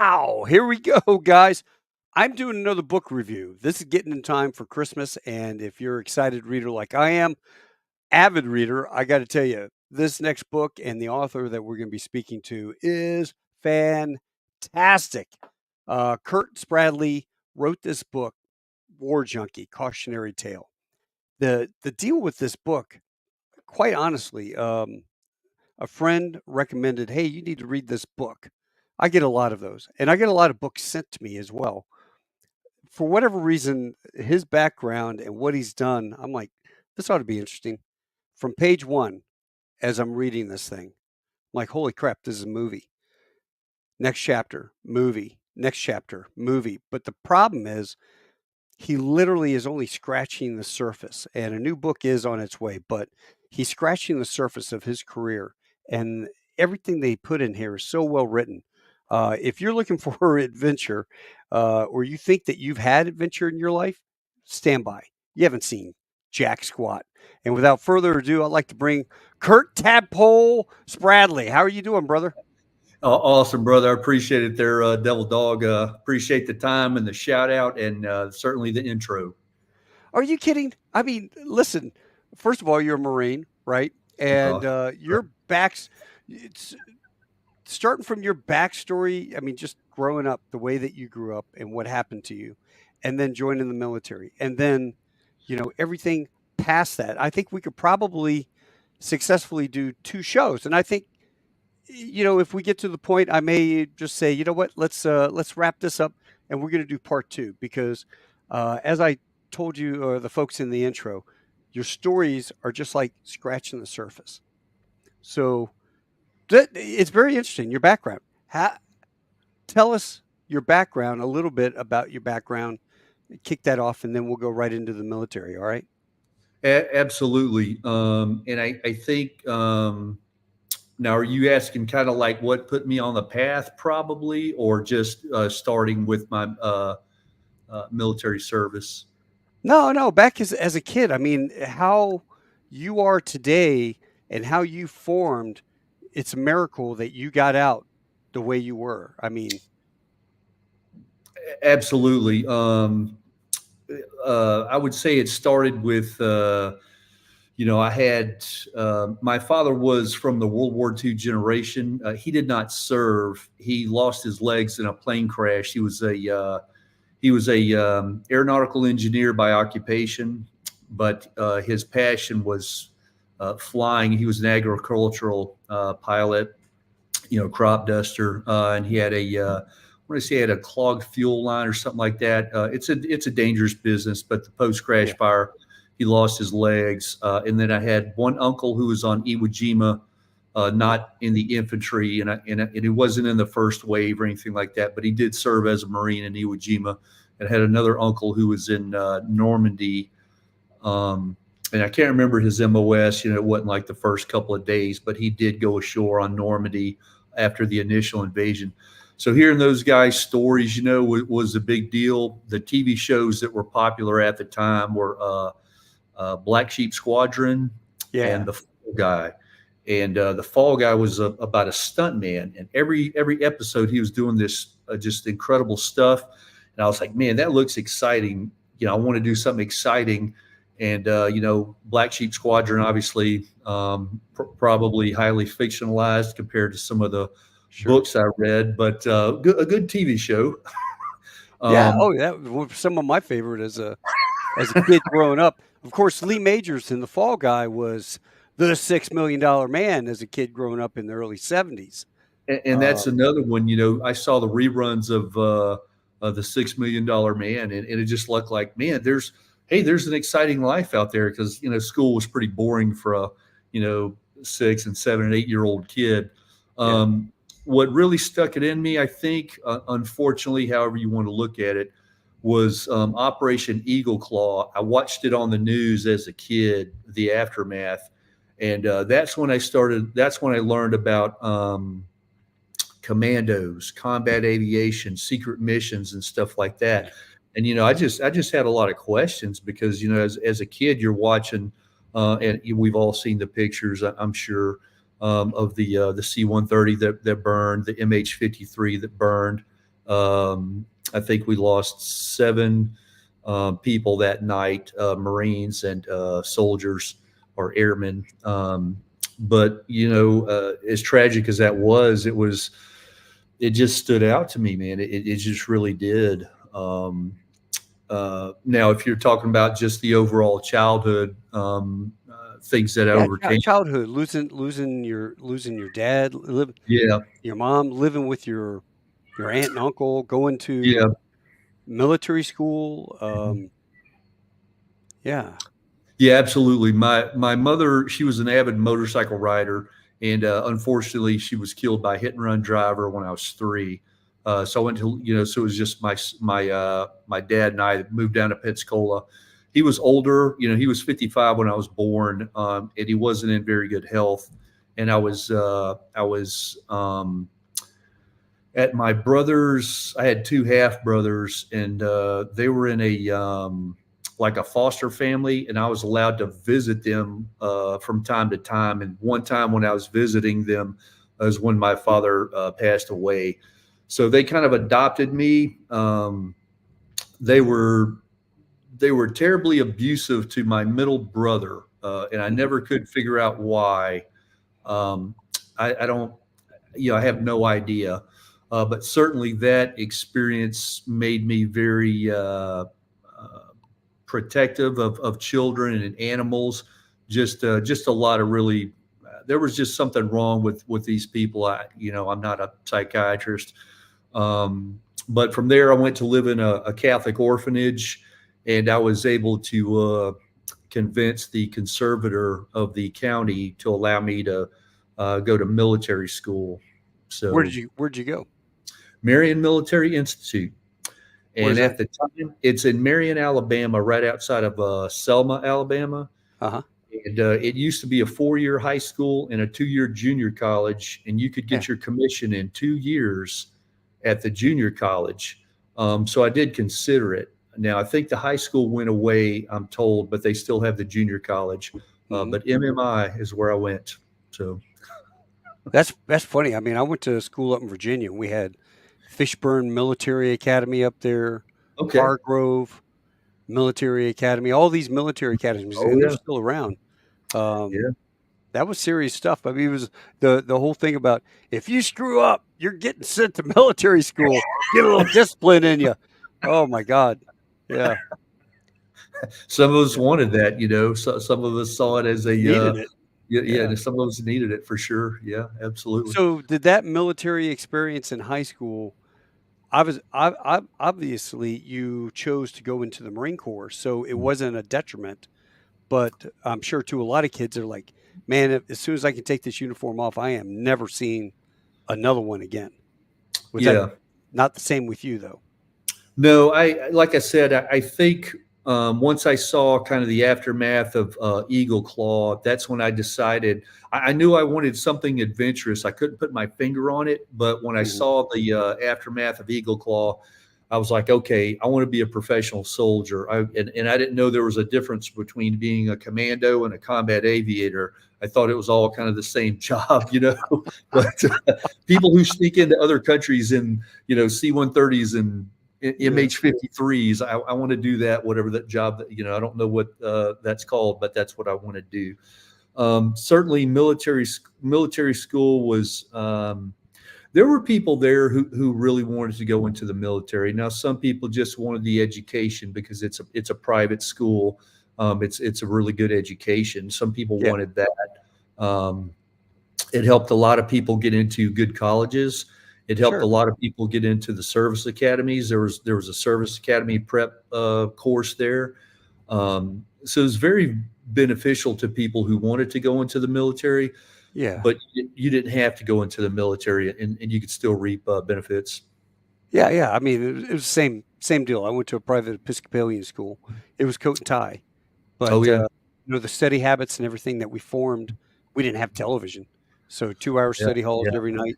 Wow, here we go, guys. I'm doing another book review. This is getting in time for Christmas, and if you're an excited reader like I am, avid reader, I got to tell you, this next book and the author that we're going to be speaking to is fantastic. Kurt Spradley wrote this book, War Junkie, Cautionary Tale. The deal with this book, quite honestly, a friend recommended, hey, you need to read this book. I get a lot of those, and I get a lot of books sent to me as well. For whatever reason, his background and what he's done, I'm like, this ought to be interesting. From page one, as I'm reading this thing, I'm like, holy crap, this is a movie. Next chapter, movie. Next chapter, movie. But the problem is, he literally is only scratching the surface, and a new book is on its way, but he's scratching the surface of his career, and everything they put in here is so well written. If you're looking for adventure, or you think that you've had adventure in your life, stand by. You haven't seen jack squat. And without further ado, I'd like to bring Kurt Tadpole Spradley. How are you doing, brother? Awesome, brother. I appreciate it there, Devil Dog. Appreciate the time and the shout out and certainly the intro. Are you kidding? I mean, listen, first of all, you're a Marine, right? And your backs, it's starting from your backstory. I mean, just growing up, the way that you grew up and what happened to you, and then joining the military. And then, everything past that. I think we could probably successfully do two shows. And I think, if we get to the point, I may just say, you know what, let's wrap this up and we're going to do part two because, as I told you, or the folks in the intro, your stories are just like scratching the surface. So it's very interesting. Your background. Tell us your background, a little bit about your background. Kick that off, and then we'll go right into the military. All right. Absolutely. And I think now, are you asking kind of like what put me on the path, probably, or just starting with my military service? No. Back as a kid, I mean, how you are today and how you formed. It's a miracle that you got out the way you were. I mean, absolutely. I would say it started with, I had my father was from the World War II generation. He did not serve. He lost his legs in a plane crash. He was a aeronautical engineer by occupation, but his passion was flying. He was an agricultural pilot, crop duster, and he had I want to say he had a clogged fuel line or something like that. It's a dangerous business, but the post-crash fire, he lost his legs. And then I had one uncle who was on Iwo Jima, not in the infantry, and he wasn't in the first wave or anything like that, but he did serve as a Marine in Iwo Jima. And I had another uncle who was in Normandy, and I can't remember his MOS. It wasn't like the first couple of days, but he did go ashore on Normandy after the initial invasion. So hearing those guys' stories, was a big deal. The TV shows that were popular at the time were Black Sheep Squadron and The Fall Guy. And The Fall Guy was about a stuntman. And every episode he was doing this just incredible stuff. And I was like, man, that looks exciting. I want to do something exciting. And, Black Sheep Squadron, obviously, probably highly fictionalized compared to some of the books I read, but a good TV show. Some of my favorite as a kid growing up. Of course, Lee Majors in The Fall Guy was the $6 million man as a kid growing up in the early 70s. And that's another one. I saw the reruns of the $6 million man, and it just looked like, man, there's an exciting life out there because school was pretty boring for a 6 and 7 and 8 year old kid. What really stuck it in me, I think, unfortunately, however you want to look at it, was Operation Eagle Claw. I watched it on the news as a kid, the aftermath, and that's when I learned about commandos, combat aviation, secret missions, and stuff like that. And I just had a lot of questions because as a kid, you're watching, and we've all seen the pictures, I'm sure. Of the C-130 that burned, the MH-53 that burned, I think we lost seven people that night, Marines and soldiers or airmen. But as tragic as that was, it just stood out to me, man. It just really did. Now, if you're talking about just the overall childhood things that I Yeah, overcame, childhood, losing your dad, yeah, your mom, living with your aunt and uncle, going to yeah, military school. Yeah. yeah, absolutely. My mother, she was an avid motorcycle rider, and unfortunately, she was killed by a hit and run driver when I was three. So I went to, so it was just my dad and I that moved down to Pensacola. He was older, he was 55 when I was born, and he wasn't in very good health. And I was at my brother's. I had two half brothers, and they were in a like a foster family, and I was allowed to visit them from time to time. And one time when I was visiting them was when my father passed away. So they kind of adopted me. They were they were terribly abusive to my middle brother, and I Mhm. never could figure out why. Um, I don't, I have no idea. But certainly that experience made me very protective of children and animals. Just a lot of really, there was just something wrong with these people. I'm not a psychiatrist, but from there I went to live in a Catholic orphanage, and I was able to convince the conservator of the county to allow me to go to military school. So Where'd you go? Marion Military Institute. Where's And that? at the time, it's in Marion, Alabama, right outside of Selma, Alabama. Uh-huh. And it used to be a 4-year high school and a 2-year junior college, and you could Yeah. get your commission in 2 years at the junior college. So I did consider it. Now, I think the high school went away, I'm told, but they still have the junior college. Mhm. But MMI is where I went. So, That's funny. I mean, I went to school up in Virginia. We had Fishburne Military Academy up there, okay. Hargrove Military Academy, all these military academies, Oh, and they're yeah. still around. Um, Yeah. that was serious stuff. I mean, it was the whole thing about if you screw up, you're getting sent to military school. Get a little discipline in you. Oh my God. Yeah. Some of us Yeah. wanted that, so some of us saw it as a, Needed it. yeah, yeah, Yeah. and some of us needed it for sure. Yeah, absolutely. So did that military experience in high school? Obviously you chose to go into the Marine Corps, so it wasn't a detriment. But I'm sure to a lot of kids, they're like, "Man, as soon as I can take this uniform off, I am never seeing another one again." Was that Yeah. not the same with you, though? No, like I said, I think once I saw kind of the aftermath of Eagle Claw, that's when I decided I knew I wanted something adventurous. I couldn't put my finger on it, but when I Mhm. saw the aftermath of Eagle Claw, I was like, okay, I want to be a professional soldier. And I didn't know there was a difference between being a commando and a combat aviator. I thought it was all kind of the same job. But people who sneak into other countries in, C-130s and Yeah. MH-53s. I want to do that, whatever that job that, I don't know what that's called, but that's what I want to do. Certainly military school was, there were people there who really wanted to go into the military. Now, some people just wanted the education because it's a private school. It's a really good education. Some people Yeah. wanted that. It helped a lot of people get into good colleges. It helped a Sure. lot of people get into the service academies. There was a service academy prep course there. So it was very beneficial to people who wanted to go into the military, Yeah. but you didn't have to go into the military, and you could still reap benefits. Yeah, yeah. I mean, it was the same deal. I went to a private Episcopalian school. It was coat and tie, Oh but yeah, the study habits and everything that we formed, we didn't have television, so 2 hour yeah, study halls yeah. every night,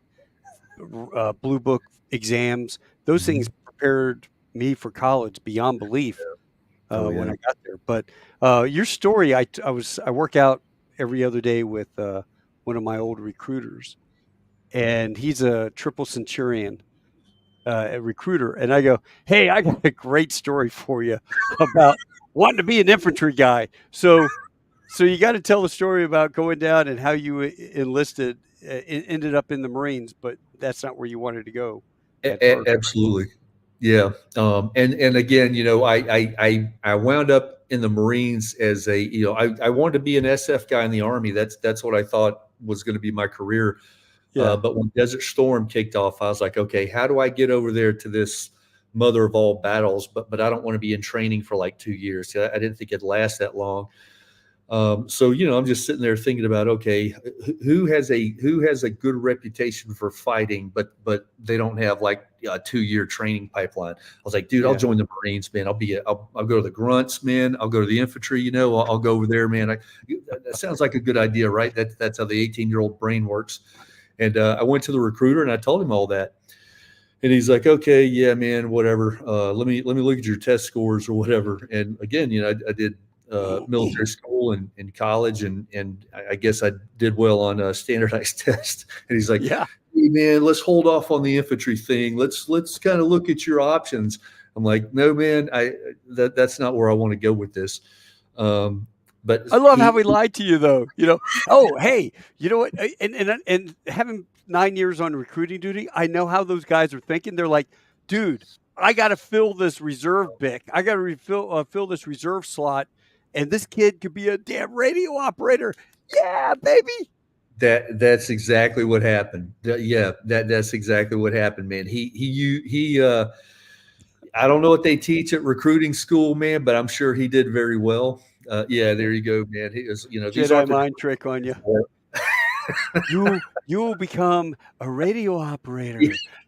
blue book exams. Those things Mhm. prepared me for college beyond belief Oh when yeah, I got there. But your story, I work out every other day with one of my old recruiters, and he's a triple centurion. a recruiter, and I go, "Hey, I got a great story for you about wanting to be an infantry guy." So you got to tell the story about going down and how you enlisted, ended up in the Marines, but that's not where you wanted to go at first. Absolutely. Yeah. And again, I wound up in the Marines as I wanted to be an SF guy in the Army. That's what I thought was going to be my career. Yeah, But when Desert Storm kicked off, I was like, okay, how do I get over there to this mother of all battles? But I don't want to be in training for like 2 years. I didn't think it'd last that long. So I'm just sitting there thinking about, okay, who has a good reputation for fighting, but they don't have like a 2-year training pipeline. I was like, dude, I'll yeah. join the Marines, man. I'll go to the grunts, man. I'll go to the infantry. I'll go over there, man. That sounds like a good idea, right? That's how the 18-year-old brain works. And I went to the recruiter and I told him all that. And he's like, okay, yeah, man, whatever. Let me look at your test scores or whatever. And again, I did military school and in college, and I guess I did well on a standardized test. And he's like, Yeah. hey, man, let's hold off on the infantry thing. Let's kind of look at your options. I'm like, no, man, that's not where I want to go with this. But I love how he lied to you, though. Oh, hey, you know what? And having 9 years on recruiting duty, I know how those guys are thinking. They're like, dude, I got to fill this reserve bic. I got to fill this reserve slot, and this kid could be a damn radio operator. Yeah, baby. That's exactly what happened. Yeah, that's exactly what happened, man. He I don't know what they teach at recruiting school, man, but I'm sure he did very well. Yeah, there you go, man. He was, these Jedi aren't the mind trick on you. You'll become a radio operator.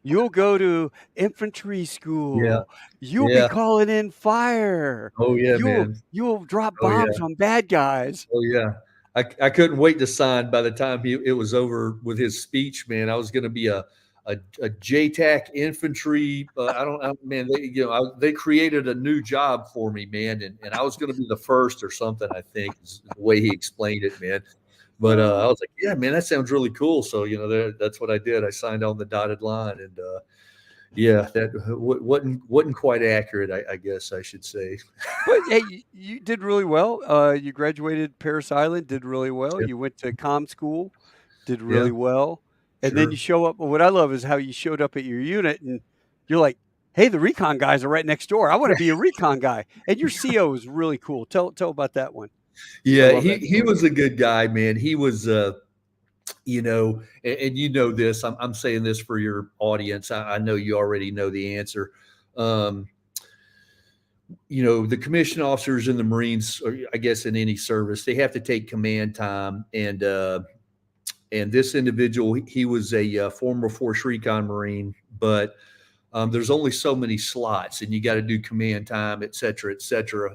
You'll go to infantry yeah, school. You'll be yeah. calling in fire. Oh yeah, You'll man. you'll drop Oh yeah. bombs on bad guys. Oh yeah. I couldn't wait to sign by the time it was over with his speech, man. I was going to be a JTAC infantry. Man, they created a new job for me, man. And I was going to be the first or something, I think, is the way he explained it, man. But I was like, yeah, man, that sounds really cool. So, that's what I did. I signed on the dotted line, and yeah, that wasn't quite accurate, I guess I should say. But hey, you did really well. You graduated Paris Island, did really well. Yeah, You went to comm school, did yeah, really well. And then you sure. show up. What I love is how you showed up at your unit and you're like, hey, the recon guys are right next door. I want to be a recon guy. And your CO is really cool. Tell about that one. I Yeah, love he that he story. was a good guy, man. He was, and this. I'm saying this for your audience. I know you already know the answer. Um, the commission officers in the Marines, or I guess in any service, they have to take command time. And this individual, he was a former Force Recon Marine, but there's only so many slots, and you got to do command time, et cetera,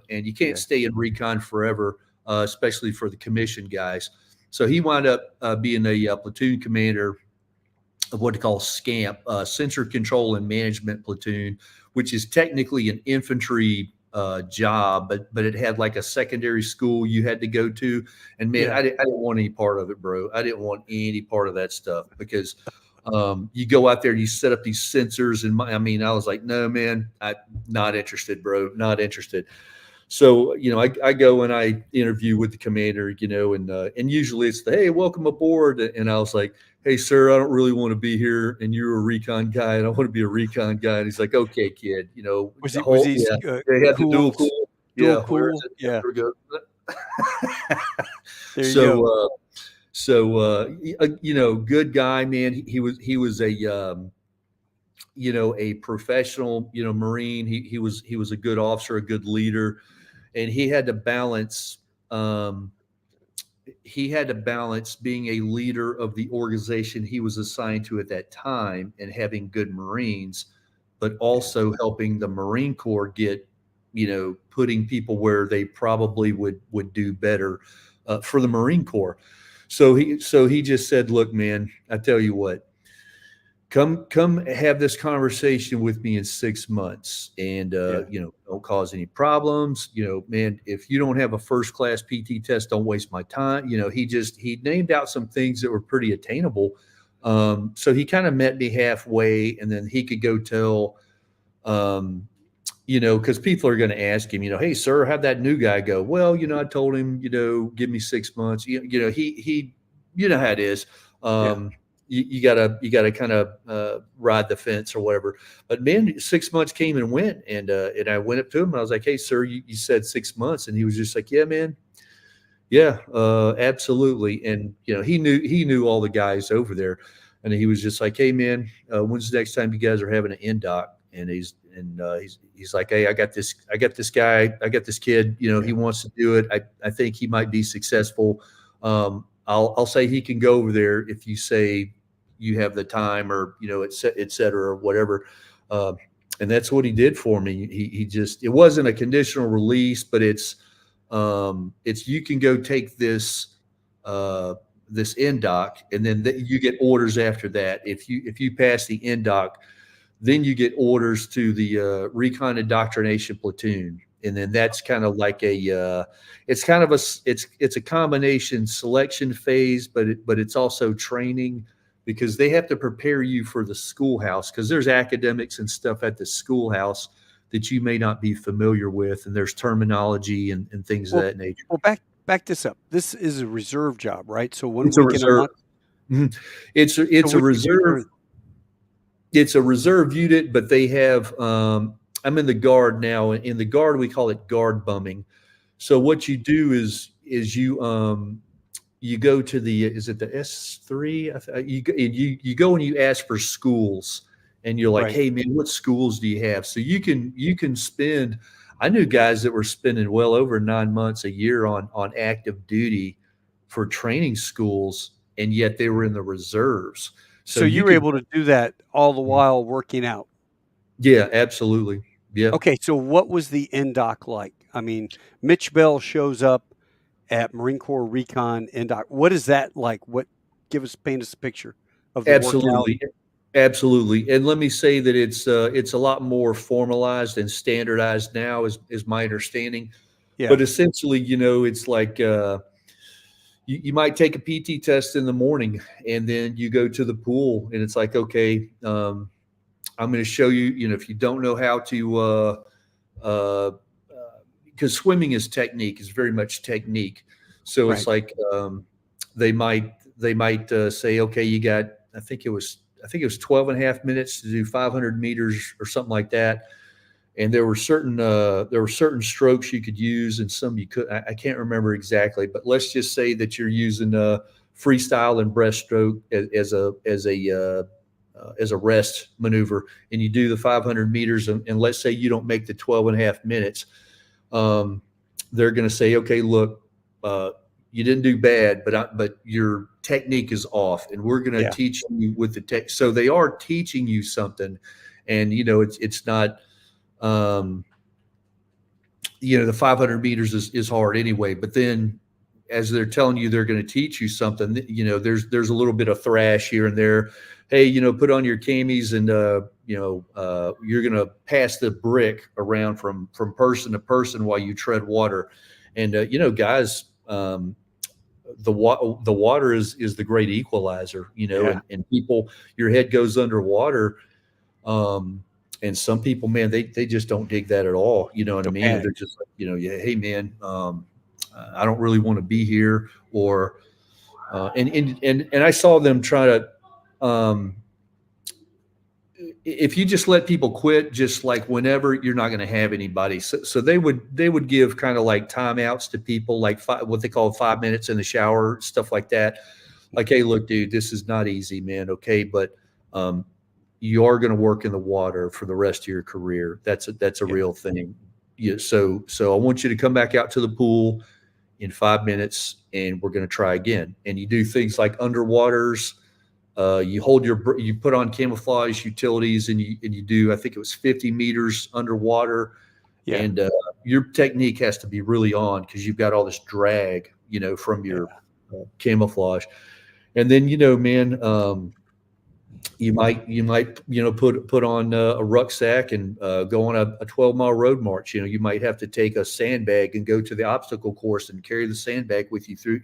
and you can't Yeah. stay in recon forever, especially for the commission guys. So he wound up being a platoon commander of what they call SCAMP, Sensor Control and Management Platoon, which is technically an infantry job, but it had like a secondary school you had to go to. And man, Yeah. I didn't want any part of it, bro. I didn't want any part of that stuff because you go out there and you set up these sensors. And I was like, no, man, I'm not interested, bro. Not interested. So, I go and I interview with the commander, and usually it's hey, welcome aboard. And I was like, hey, sir, I don't really want to be here. And you're a recon guy and I want to be a recon guy. And he's like, okay, kid, the Was whole, he yeah, they had the cool? dual cool. Dual Yeah. Where is cool? it? Yeah, Yeah. there we go. There you go. Good guy, man. He was a professional, Marine. He was a good officer, a good leader, and um, he had to balance being a leader of the organization he was assigned to at that time and having good Marines, but also helping the Marine Corps get, putting people where they probably would do better for the Marine Corps. So he just said, look, man, I tell you what, come have this conversation with me in 6 months, and Yeah. don't cause any problems. Man, if you don't have a first class PT test, don't waste my time. He named out some things that were pretty attainable. So he kind of met me halfway, and then he could go tell, because people are going to ask him, hey, sir, how'd that new guy go? Well, I told him, give me 6 months. He, how it is. Yeah. You gotta kind of ride the fence or whatever. But man, 6 months came and went, and I went up to him and I was like, hey, sir, you said 6 months, and he was just like, yeah, man. Yeah, absolutely. And he knew all the guys over there, and he was just like, "Hey, man, when's the next time you guys are having an in doc?" And he's like, "Hey, I got this guy, I got this kid. He wants to do it. I think he might be successful. I'll say he can go over there if you say you have the time, or et cetera, or whatever." And that's what he did for me. He just, it wasn't a conditional release, but it's you can go take this this NDOC, and then you get orders after that. If you pass the NDOC, then you get orders to the recon indoctrination platoon, and then that's kind of like it's kind of it's a combination selection phase, but it's also training, because they have to prepare you for the schoolhouse, because there's academics and stuff at the schoolhouse that you may not be familiar with, and there's terminology and things of that nature. Well, back this up. This is a reserve job, right? So It's a reserve. It's a reserve. It's a reserve unit, but they have. I'm in the Guard now. In the Guard, we call it guard bumming. So what you do is you go to the, is it the S3? You go and you ask for schools, and you're like, hey man, what schools do you have? So you can spend. I knew guys that were spending well over 9 months a year on active duty for training schools, and yet they were in the reserves. So you were able to do that all the while working out. Yeah, absolutely. Yeah. Okay, so what was the NDOC like? I mean, Mitch Bell shows up at Marine Corps Recon NDOC. What is that like? Paint us a picture of the Absolutely. Workout. Absolutely. And let me say that it's a lot more formalized and standardized now, is my understanding. Yeah. But essentially, it's like you might take a PT test in the morning, and then you go to the pool, and it's like, okay, I'm going to show you, if you don't know how to, because swimming is technique, is very much technique. So it's like they might say, okay, you got, I think it was 12 and a half minutes to do 500 meters or something like that. And there were certain strokes you could use, and some you could. I can't remember exactly, but let's just say that you're using freestyle and breaststroke as a rest maneuver, and you do the 500 meters, and let's say you don't make the 12 and a half minutes. They're going to say, okay, look, you didn't do bad, but your technique is off, and we're going to teach you with the tech. So they are teaching you something, and it's not. The 500 meters is hard anyway, but then as they're telling you they're going to teach you something, there's a little bit of thrash here and there. Hey, put on your camis, and you're going to pass the brick around from person to person while you tread water. And guys, the water is the great equalizer, and people, your head goes underwater. And some people, man, they just don't dig that at all. You know what I mean? They're just like, hey man, I don't really want to be here. Or, and I saw them try to, if you just let people quit, just like whenever, you're not going to have anybody. So they would give kind of like timeouts to people, like what they call 5 minutes in the shower, stuff like that. Like, hey, look, dude, this is not easy, man. Okay. But, you are going to work in the water for the rest of your career. That's a real thing. So I want you to come back out to the pool in 5 minutes, and we're going to try again. And you do things like underwaters. You put on camouflage utilities, and you do, I think it was 50 meters underwater. Yeah. And your technique has to be really on, because you've got all this drag, from your camouflage. And then, man, you might put on a rucksack and go on a 12-mile road march. You might have to take a sandbag and go to the obstacle course and carry the sandbag with you through.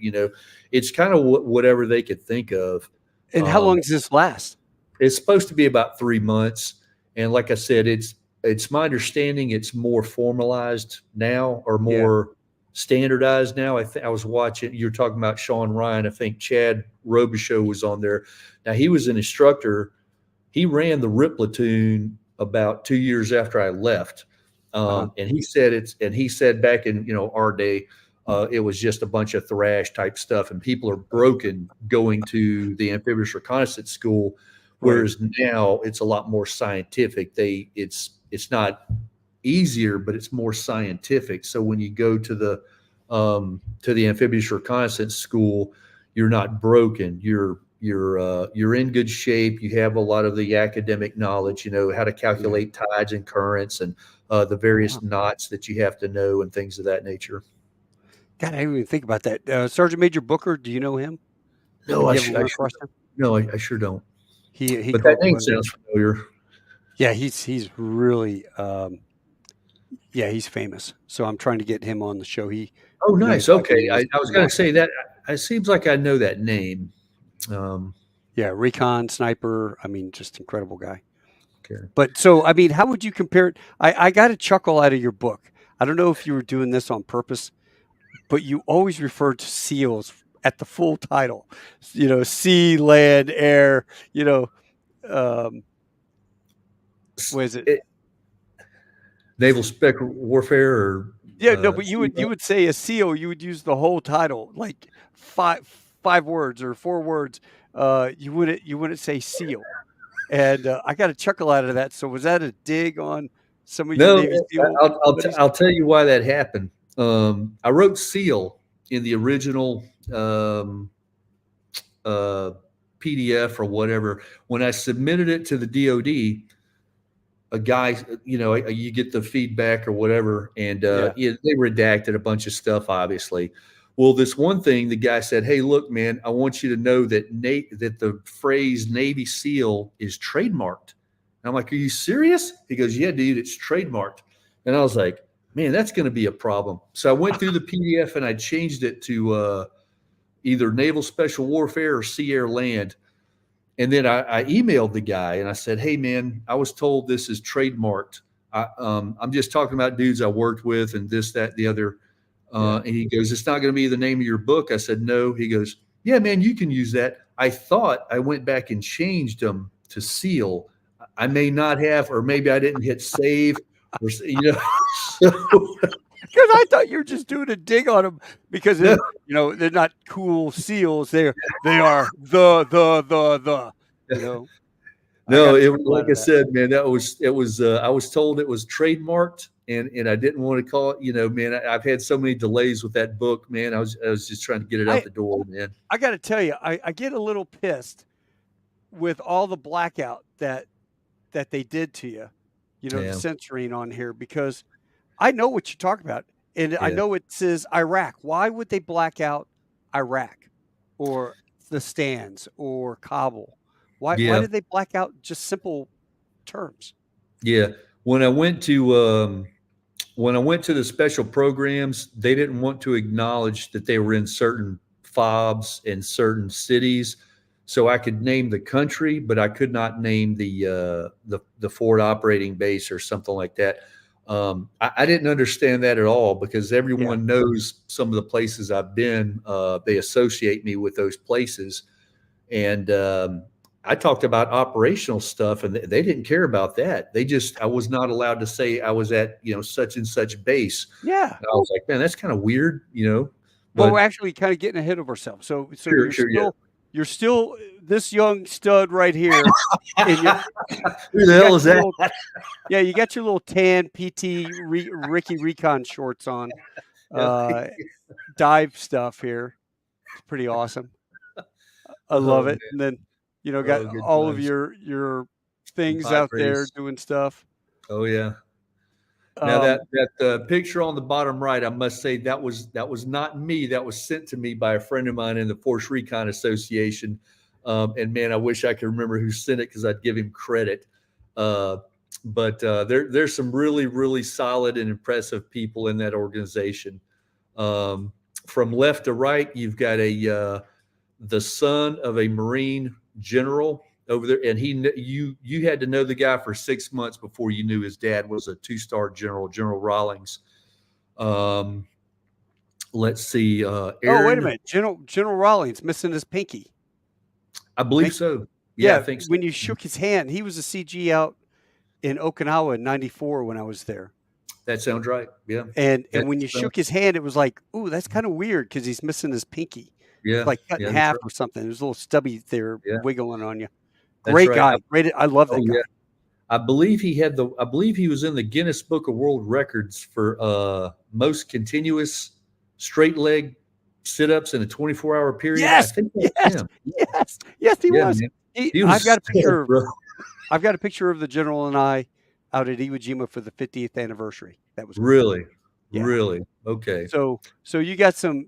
It's kind of whatever they could think of. And how long does this last? It's supposed to be about 3 months, and like I said, it's my understanding it's more formalized now, or more standardized now. I was watching. You're talking about Sean Ryan. I think Chad Robichaux was on there. Now he was an instructor. He ran the RIP platoon about 2 years after I left, and he said back in our day, it was just a bunch of thrash type stuff, and people are broken going to the amphibious reconnaissance school. Whereas now it's a lot more scientific. It's not easier, but it's more scientific. So when you go to the amphibious reconnaissance school, you're not broken. You're in good shape. You have a lot of the academic knowledge. How to calculate tides and currents, and the various knots that you have to know, and things of that nature. God, I didn't even think about that. Sergeant Major Booker, do you know him? No, I sure don't. He but that name sounds familiar. Yeah, he's really he's famous. So I'm trying to get him on the show. Nice. Okay, I was going to say that. It seems like I know that name. Recon sniper. I mean, just incredible guy. Okay. But so, I mean, how would you compare it? I got a chuckle out of your book. I don't know if you were doing this on purpose, but you always referred to SEALs at the full title, sea, land, air, what is it? Naval spec warfare, or but you would say a SEAL, you would use the whole title, like five words or 4 words. You wouldn't say SEAL, and I got a chuckle out of that. So was that a dig on some of your Navy SEAL? I'll tell you why that happened. I wrote SEAL in the original PDF or whatever. When I submitted it to the DoD, a guy, you get the feedback or whatever, and they redacted a bunch of stuff, obviously. Well, this one thing, the guy said, "Hey, look, man, I want you to know that that the phrase Navy SEAL is trademarked." And I'm like, "Are you serious?" He goes, "Yeah, dude, it's trademarked." And I was like, "Man, that's going to be a problem." So I went through the PDF and I changed it to either Naval Special Warfare or Sea Air Land. And then I emailed the guy and I said, "Hey, man, I was told this is trademarked. I'm just talking about dudes I worked with and this, that, the other." And he goes, "It's not going to be the name of your book." I said, "No." He goes, "Yeah, man, you can use that." I thought I went back and changed them to SEAL. I may not have, or maybe I didn't hit save, or because I thought you were just doing a dig on them because they're not cool SEAls. They are the. No, it was like I said, man. It was. I was told it was trademarked, and I didn't want to call it. Man, I've had so many delays with that book, man. I was just trying to get it out the door, man. I got to tell you, I get a little pissed with all the blackout that they did to you. The censoring on here, because I know what you're talking about, and I know it says Iraq. Why would they black out Iraq or the stands or Kabul? Why did they black out just simple terms? Yeah, when I went to the special programs, they didn't want to acknowledge that they were in certain FOBs in certain cities. So I could name the country, but I could not name the forward operating base or something like that. I didn't understand that at all, because everyone knows some of the places I've been. They associate me with those places, and I talked about operational stuff, and they didn't care about that. I was not allowed to say I was at such and such base. Yeah, and I was like, man, that's kind of weird, But we're actually kind of getting ahead of ourselves. So you're still this young stud right here. Who the hell is that? You got your little tan PT Ricky Recon shorts on. Dive stuff here. It's pretty awesome. I love it. Man. And then, got all of your things out there doing stuff. Oh yeah. Now that picture on the bottom right, I must say that was not me. That was sent to me by a friend of mine in the Force Recon Association. And man, I wish I could remember who sent it, because I'd give him credit. But there's some really, really solid and impressive people in that organization. From left to right, you've got the son of a Marine general over there, and you had to know the guy for 6 months before you knew his dad was a 2-star general, General Rawlings. Let's see, Oh, wait a Aaron. minute. General Rawlings missing his pinky. I believe Make, so. Yeah, I yeah, think so. when you shook his hand, he was a CG out in Okinawa in '94 when I was there. That sounds right. Yeah. And when you shook his hand, it was like, ooh, that's kind of weird because he's missing his pinky. It's Yeah. like cut in Yeah. That's half right. or something. There's a little stubby there Yeah. wiggling on you. That's Great right. guy. Great. I love that Oh, guy. yeah. I believe he was in the Guinness Book of World Records for most continuous straight leg sit-ups in a 24-hour period. Yes, I think yes, that's him. yes, he Yeah, was. man. He was bro. I've got a picture of the general and I out at Iwo Jima for the 50th anniversary. That was cool. Really? Yeah. Really? Okay. So you got some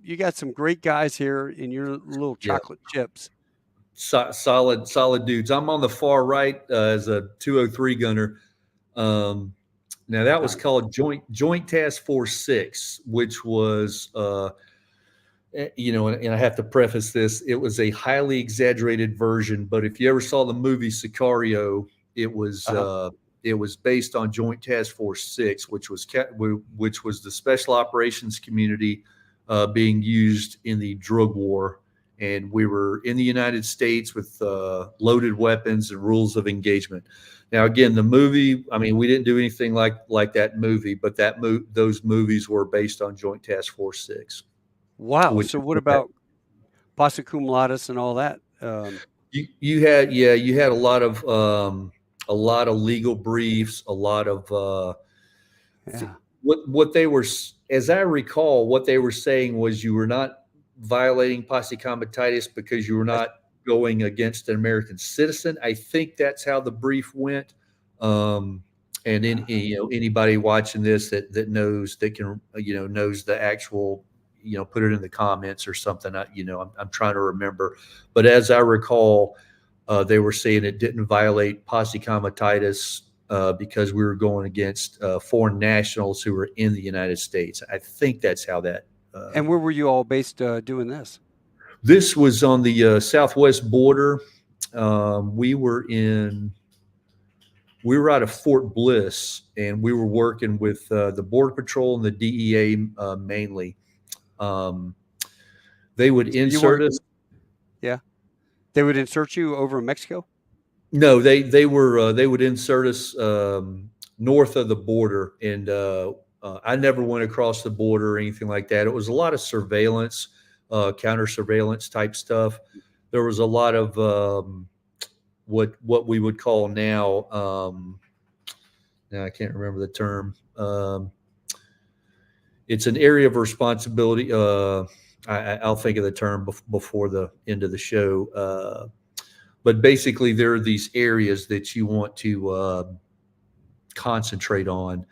great guys here in your little chocolate chips. Solid dudes. I'm on the far right as a 203 gunner. Now that was called Joint Task Force 6, which was and I have to preface this, it was a highly exaggerated version, but if you ever saw the movie Sicario, it was based on Joint Task Force 6, which was the special operations community being used in the drug war. And we were in the United States with loaded weapons and rules of engagement. Now, again, the movie, I mean, we didn't do anything like that movie, but those movies were based on Joint Task Force 6. Wow. So what about Posse Cum Laudes and all that? You had a lot of legal briefs, a lot of what they were, as I recall, what they were saying was you were not violating Posse Comitatus because you were not going against an American citizen. I think that's how the brief went. And then anybody watching this that knows knows the actual, put it in the comments or something. I'm trying to remember, but as I recall, they were saying it didn't violate Posse Comitatus because we were going against foreign nationals who were in the United States. I think that's how that. And where were you all based doing this? This was on the southwest border. We were out of Fort Bliss, and we were working with the Border Patrol and the DEA mainly. They would insert us. Yeah, they would insert you over in Mexico. No, they would insert us north of the border, and I never went across the border or anything like that. It was a lot of surveillance, counter surveillance type stuff. There was a lot of what we would call now I can't remember the term. It's an area of responsibility. I'll think of the term before the end of the show. But basically, there are these areas that you want to concentrate on.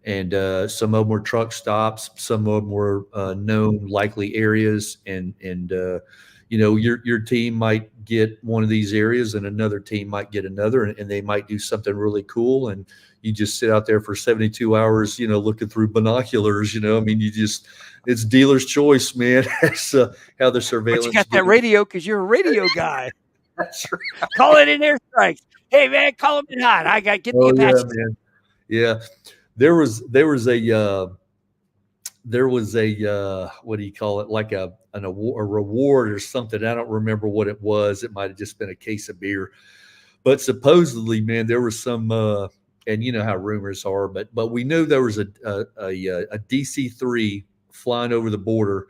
And some of them were truck stops. Some of them were known likely areas. And your team might get one of these areas and another team might get another, and they might do something really cool. And you just sit out there for 72 hours, looking through binoculars, I mean, it's dealer's choice, man. That's how the surveillance. But you got that radio because you're a radio guy. That's right. Call it in airstrikes. Hey, man, call them in hot. I got to get the Apache. Yeah, man. Yeah. There was a what do you call it, like a reward or something. I don't remember what it was. It might have just been a case of beer, but supposedly, man, there was some and you know how rumors are, but we knew there was a DC-3 flying over the border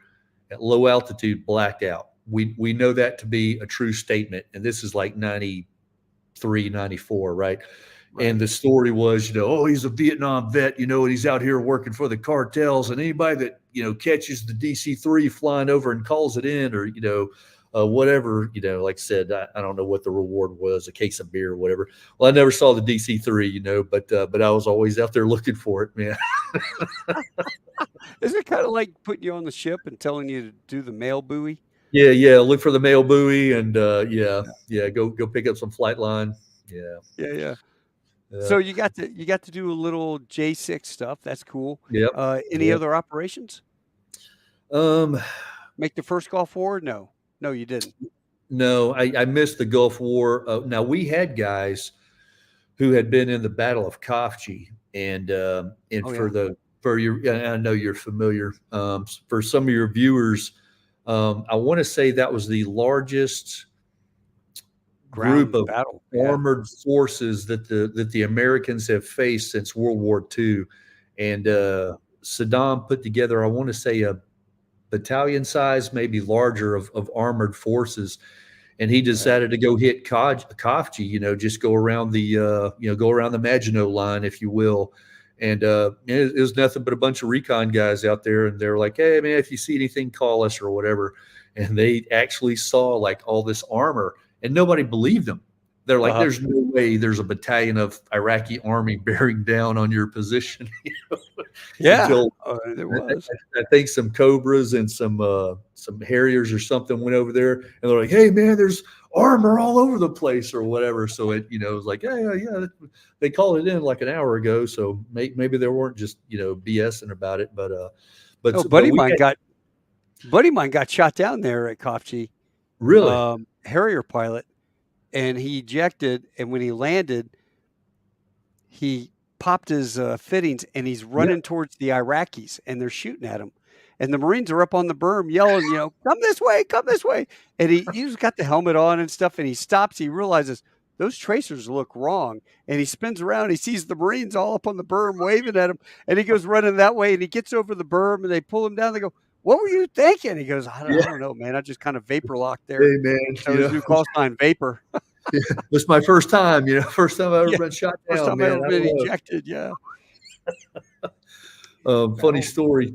at low altitude, blacked out. We know that to be a true statement, and this is like 93, 94, right? And the story was, he's a Vietnam vet, and he's out here working for the cartels. And anybody that, catches the DC-3 flying over and calls it in, or, whatever, like I said, I don't know what the reward was, a case of beer or whatever. Well, I never saw the DC-3, but I was always out there looking for it, man. Isn't it kind of like putting you on the ship and telling you to do the mail buoy? Yeah. Look for the mail buoy and, go pick up some flight line. Yeah. So you got to do a little J6 stuff. That's cool. Yep. Any other operations? Make the first call forward? No, you didn't. No, I missed the Gulf War. Now we had guys who had been in the Battle of Kafji, and Oh yeah, for your, I know you're familiar. For some of your viewers, I want to say that was the largest group ground of battle. Yeah. armored forces that the Americans have faced since World War II, and Saddam put together, I want to say, a battalion size, maybe larger, of armored forces, and he Right. decided to go hit Kafji, just go around go around the Maginot Line, if you will. And it was nothing but a bunch of recon guys out there, and they're like, "Hey, man, if you see anything, call us or whatever." And they actually saw like all this armor, and nobody believed them. They're like, Uh-huh. "There's no way there's a battalion of Iraqi army bearing down on your position." Yeah, Until there was. I think some Cobras and some Harriers or something went over there, and they're like, "Hey, man, there's armor all over the place," or whatever. So it was like, yeah. They called it in like an hour ago, so maybe they weren't just BSing about it, Oh, but we had buddy of mine got shot down there at Kofchi, really, Harrier pilot, and he ejected. And when he landed, he popped his fittings, and he's yeah, running towards the Iraqis, and they're shooting at him. And the Marines are up on the berm yelling, come this way, come this way. And he's got the helmet on and stuff, and he stops. He realizes those tracers look wrong, and he spins around. He sees the Marines all up on the berm waving at him, and he goes running that way. And he gets over the berm, and they pull him down. They go, "What were you thinking?" He goes, I yeah. don't know, man. I just kind of vapor locked there." Hey, man, So his new call sign, Vapor. this is my first time. First time I've ever Yeah, been shot first down, time I man. ever I been don't know. ejected. Yeah. Funny No. story.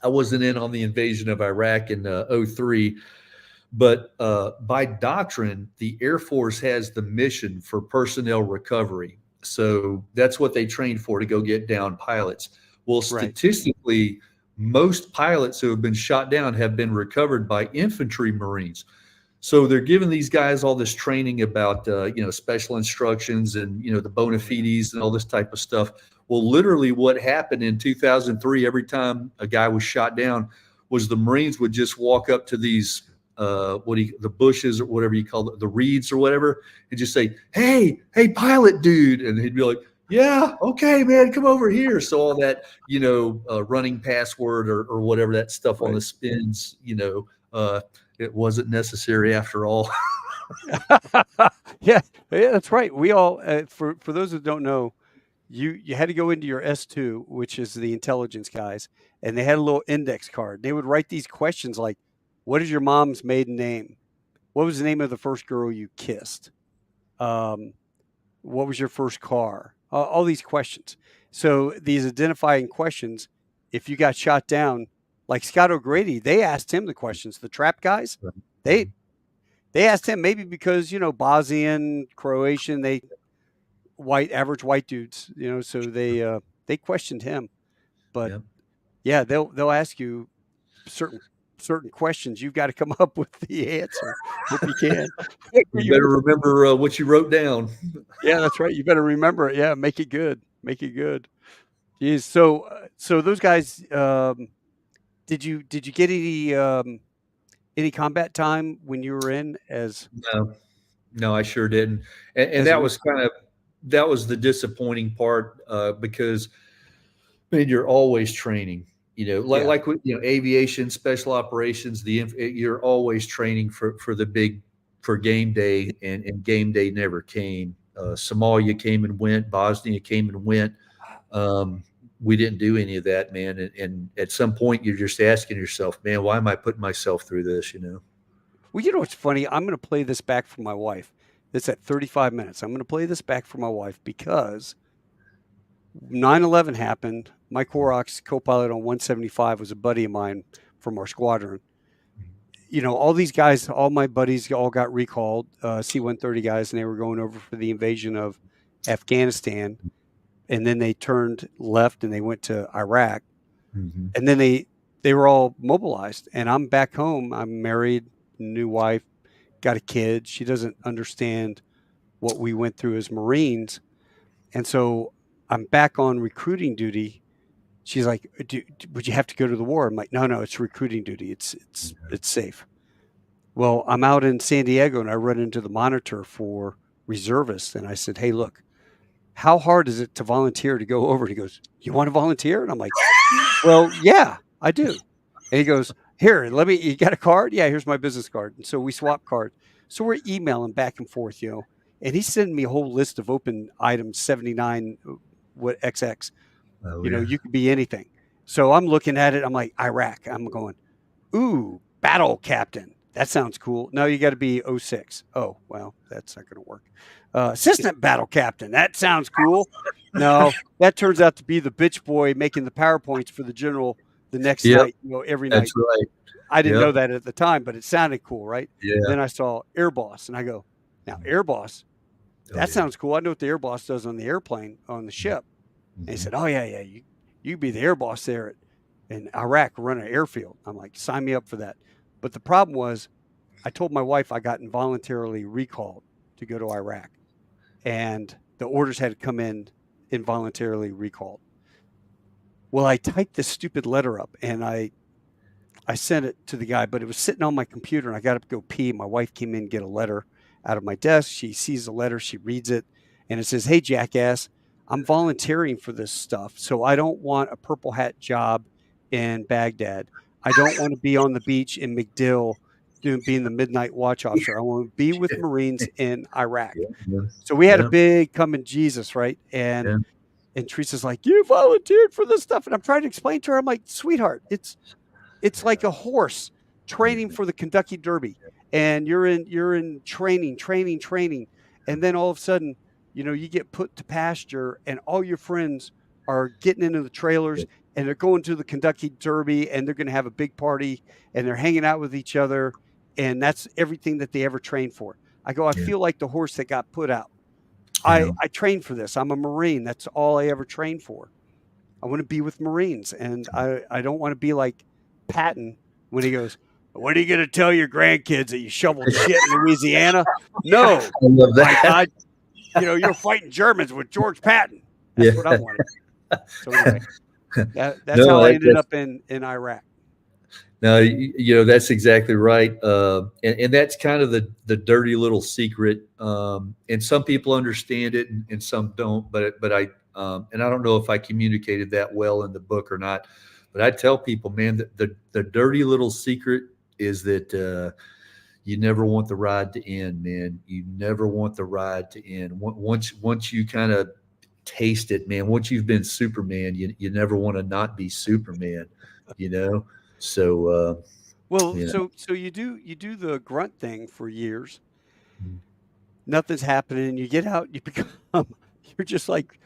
I wasn't in on the invasion of Iraq in '03. But by doctrine, the Air Force has the mission for personnel recovery. So that's what they train for, to go get down pilots. Well, Right. statistically, most pilots who have been shot down have been recovered by infantry Marines. So they're giving these guys all this training about, special instructions and, the bona fides and all this type of stuff. Well, literally what happened in 2003, every time a guy was shot down, was the Marines would just walk up to these the bushes or whatever you call it, the reeds or whatever, and just say, hey, pilot dude. And he'd be like, yeah, okay, man, come over here. So all that, running password or whatever, that stuff on Right. the spins, it wasn't necessary after all. Yeah, yeah, that's right. We all, for those that don't know, you had to go into your S2, which is the intelligence guys, and they had a little index card. They would write these questions like, "What is your mom's maiden name? What was the name of the first girl you kissed? Um, what was your first car?" All these questions. So these identifying questions, if you got shot down, like Scott O'Grady, they asked him the questions. The trap guys, they they asked him, maybe because Bosnian, Croatian, they average white dudes, so they questioned him. But Yeah. yeah, they'll ask you certain questions. You've got to come up with the answer if you can. You better remember what you wrote down. Yeah, that's right. You better remember it. Yeah, make it good. Make it good. Geez, so those guys, did you get any combat time when you were in No, no, I sure didn't. And as a that was recon? that was the disappointing part, because I mean, you're always training, Yeah, like with, aviation, special operations, you're always training for game day, and game day never came. Somalia came and went, Bosnia came and went. We didn't do any of that, man. And at some point, you're just asking yourself, man, why am I putting myself through this? well, you know what's funny? I'm going to play this back for my wife. It's at 35 minutes. I'm going to play this back for my wife because 9/11 happened. Mike Horrocks, co-pilot on 175, was a buddy of mine from our squadron. All these guys, all my buddies, all got recalled, C-130 guys, and they were going over for the invasion of Afghanistan. And then they turned left and they went to Iraq. Mm-hmm. And then they were all mobilized. And I'm back home. I'm married, new wife, got a kid. She doesn't understand what we went through as Marines. And so I'm back on recruiting duty. She's like, would you have to go to the war? I'm like, no, it's recruiting duty. It's safe. Well, I'm out in San Diego and I run into the monitor for reservists. And I said, hey, look, how hard is it to volunteer to go over? And he goes, you want to volunteer? And I'm like, well, yeah, I do. And he goes, here, you got a card? Yeah, here's my business card. And so we swap cards. So we're emailing back and forth, and he's sending me a whole list of open items, 79, what XX, Oh, yeah. you could be anything. So I'm looking at it. I'm like, Iraq. I'm going, ooh, battle captain. That sounds cool. No, you got to be 06. Oh, well, that's not going to work. Assistant battle captain. That sounds cool. No, that turns out to be the bitch boy making the PowerPoints for the general the next night, every night. That's right. I didn't know that at the time, but it sounded cool, right? Yeah. Then I saw Air Boss, and I go, now, Air Boss, that sounds cool. I know what the Air Boss does on the airplane, on the ship. And he said, oh, yeah, you be the Air Boss there in Iraq, run an airfield. I'm like, sign me up for that. But the problem was, I told my wife I got involuntarily recalled to go to Iraq, and the orders had to come in involuntarily recalled. Well, I typed this stupid letter up, and I sent it to the guy, but it was sitting on my computer, and I got up to go pee. My wife came in and get a letter out of my desk. She sees the letter, she reads it, and it says, hey, jackass, I'm volunteering for this stuff, so I don't want a purple hat job in Baghdad. I don't want to be on the beach in MacDill being the midnight watch officer. I want to be with Marines in Iraq. So we had a big coming Jesus, right? And Teresa's like, you volunteered for this stuff. And I'm trying to explain to her, I'm like, sweetheart, it's like a horse training for the Kentucky Derby. And you're in training. And then all of a sudden, you get put to pasture and all your friends are getting into the trailers and they're going to the Kentucky Derby and they're going to have a big party and they're hanging out with each other. And that's everything that they ever trained for. I go, I feel like the horse that got put out. I trained for this. I'm a Marine. That's all I ever trained for. I want to be with Marines. And I don't want to be like Patton when he goes, what are you going to tell your grandkids that you shoveled shit in Louisiana? No. I love that. My God, you're fighting Germans with George Patton. That's what I wanted. So anyway, that's how I ended up in Iraq. No, that's exactly right. And that's kind of the dirty little secret. And some people understand it and some don't, but I and I don't know if I communicated that well in the book or not, but I tell people, man, that the dirty little secret is that you never want the ride to end, man. You never want the ride to end. Once you kind of taste it, man, once you've been Superman, you never want to not be Superman, So, so you do the grunt thing for years. Nothing's happening. You get out, you're just like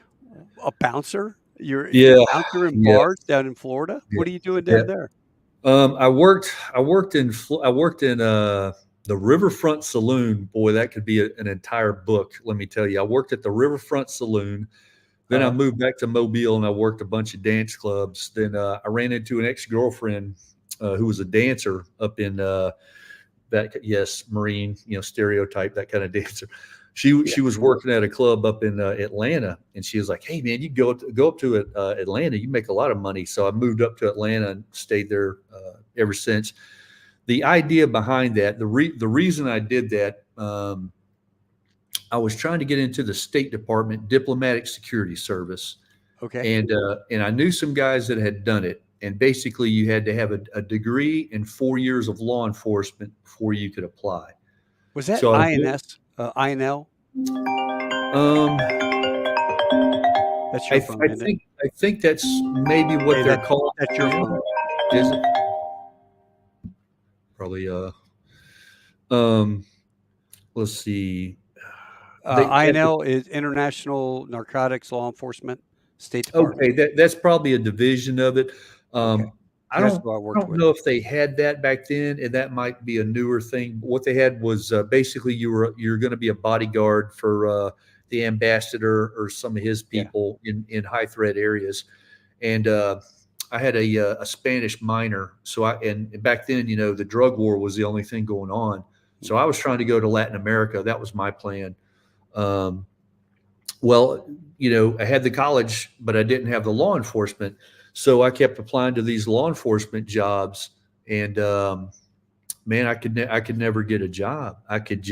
a bouncer. You're a bouncer in bars down in Florida. What are you doing down there? I worked in the Riverfront Saloon. Boy, that could be an entire book. Let me tell you, I worked at the Riverfront Saloon. Then I moved back to Mobile and I worked a bunch of dance clubs. Then I ran into an ex-girlfriend who was a dancer up in Marine, stereotype, that kind of dancer. She was working at a club up in Atlanta, and she was like, "Hey, man, you go up to Atlanta, you make a lot of money." So I moved up to Atlanta and stayed there ever since. The idea behind that, the reason I did that, I was trying to get into the State Department Diplomatic Security Service. Okay. And I knew some guys that had done it. And basically you had to have a degree and 4 years of law enforcement before you could apply. Was that INS, INL? That's your phone, I think that's maybe what they're called. That's your phone. Is it? Probably, let's see. INL is International Narcotics Law Enforcement, State Department. Okay, that's probably a division of it. I don't know if they had that back then, and that might be a newer thing. What they had was basically you're going to be a bodyguard for the ambassador or some of his people in high threat areas. And I had a Spanish minor, and back then, the drug war was the only thing going on. So I was trying to go to Latin America. That was my plan. Well, I had the college, but I didn't have the law enforcement. So I kept applying to these law enforcement jobs. And man, I could never get a job. I could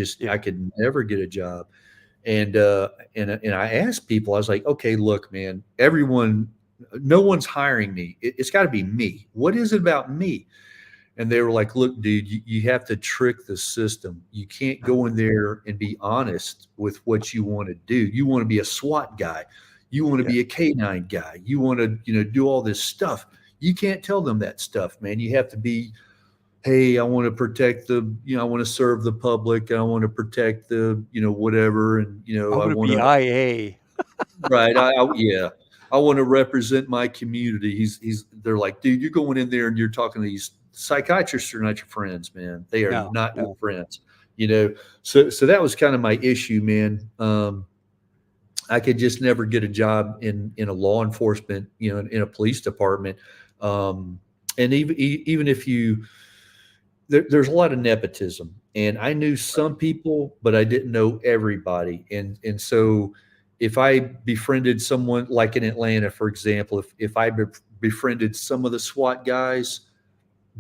never get a job. And I asked people, I was like, okay, look, man, no one's hiring me. It's got to be me. What is it about me? And they were like, look, dude, you have to trick the system. You can't go in there and be honest with what you want to do. You want to be a SWAT guy. You want to be a K9 guy. You want to, do all this stuff. You can't tell them that stuff, man. You have to be, hey, I want to protect I want to serve the public. I want to protect the, whatever. And, I want to be IA. Right. Yeah. I want to represent my community. They're like, dude, you're going in there and you're talking to these psychiatrists are not your friends, man. They are not your friends, So that was kind of my issue, man. I could just never get a job in a law enforcement, in a police department. And even if there's a lot of nepotism, and I knew some people, but I didn't know everybody. And so if I befriended someone like in Atlanta, for example, if I befriended some of the SWAT guys,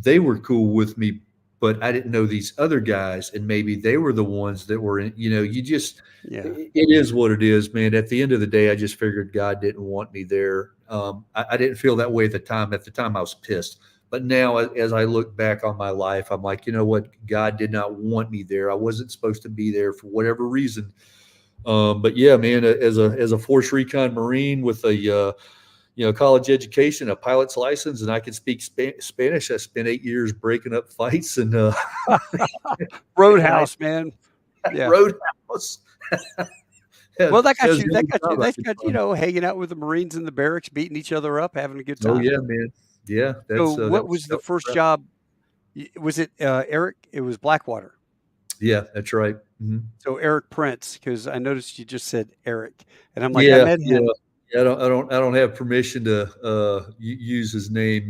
they were cool with me, but I didn't know these other guys, and maybe they were the ones that were in, it is what it is, man. At the end of the day, I just figured God didn't want me there. I didn't feel that way at the time. At the time, I was pissed. But now, as I look back on my life, I'm like, you know what? God did not want me there. I wasn't supposed to be there for whatever reason. But yeah, man, as a Force Recon Marine with a college education, a pilot's license, and I can speak Spanish. I spent 8 years breaking up fights and Roadhouse, man. Yeah. Roadhouse. Well, that got you, hanging out with the Marines in the barracks, beating each other up, having a good time. Oh yeah, man. Yeah. So what was the first job? Was it Eric? It was Blackwater. Yeah, that's right. Mm-hmm. So Eric Prince, because I noticed you just said Eric, and I'm like, I met him. Yeah, I don't have permission to use his name,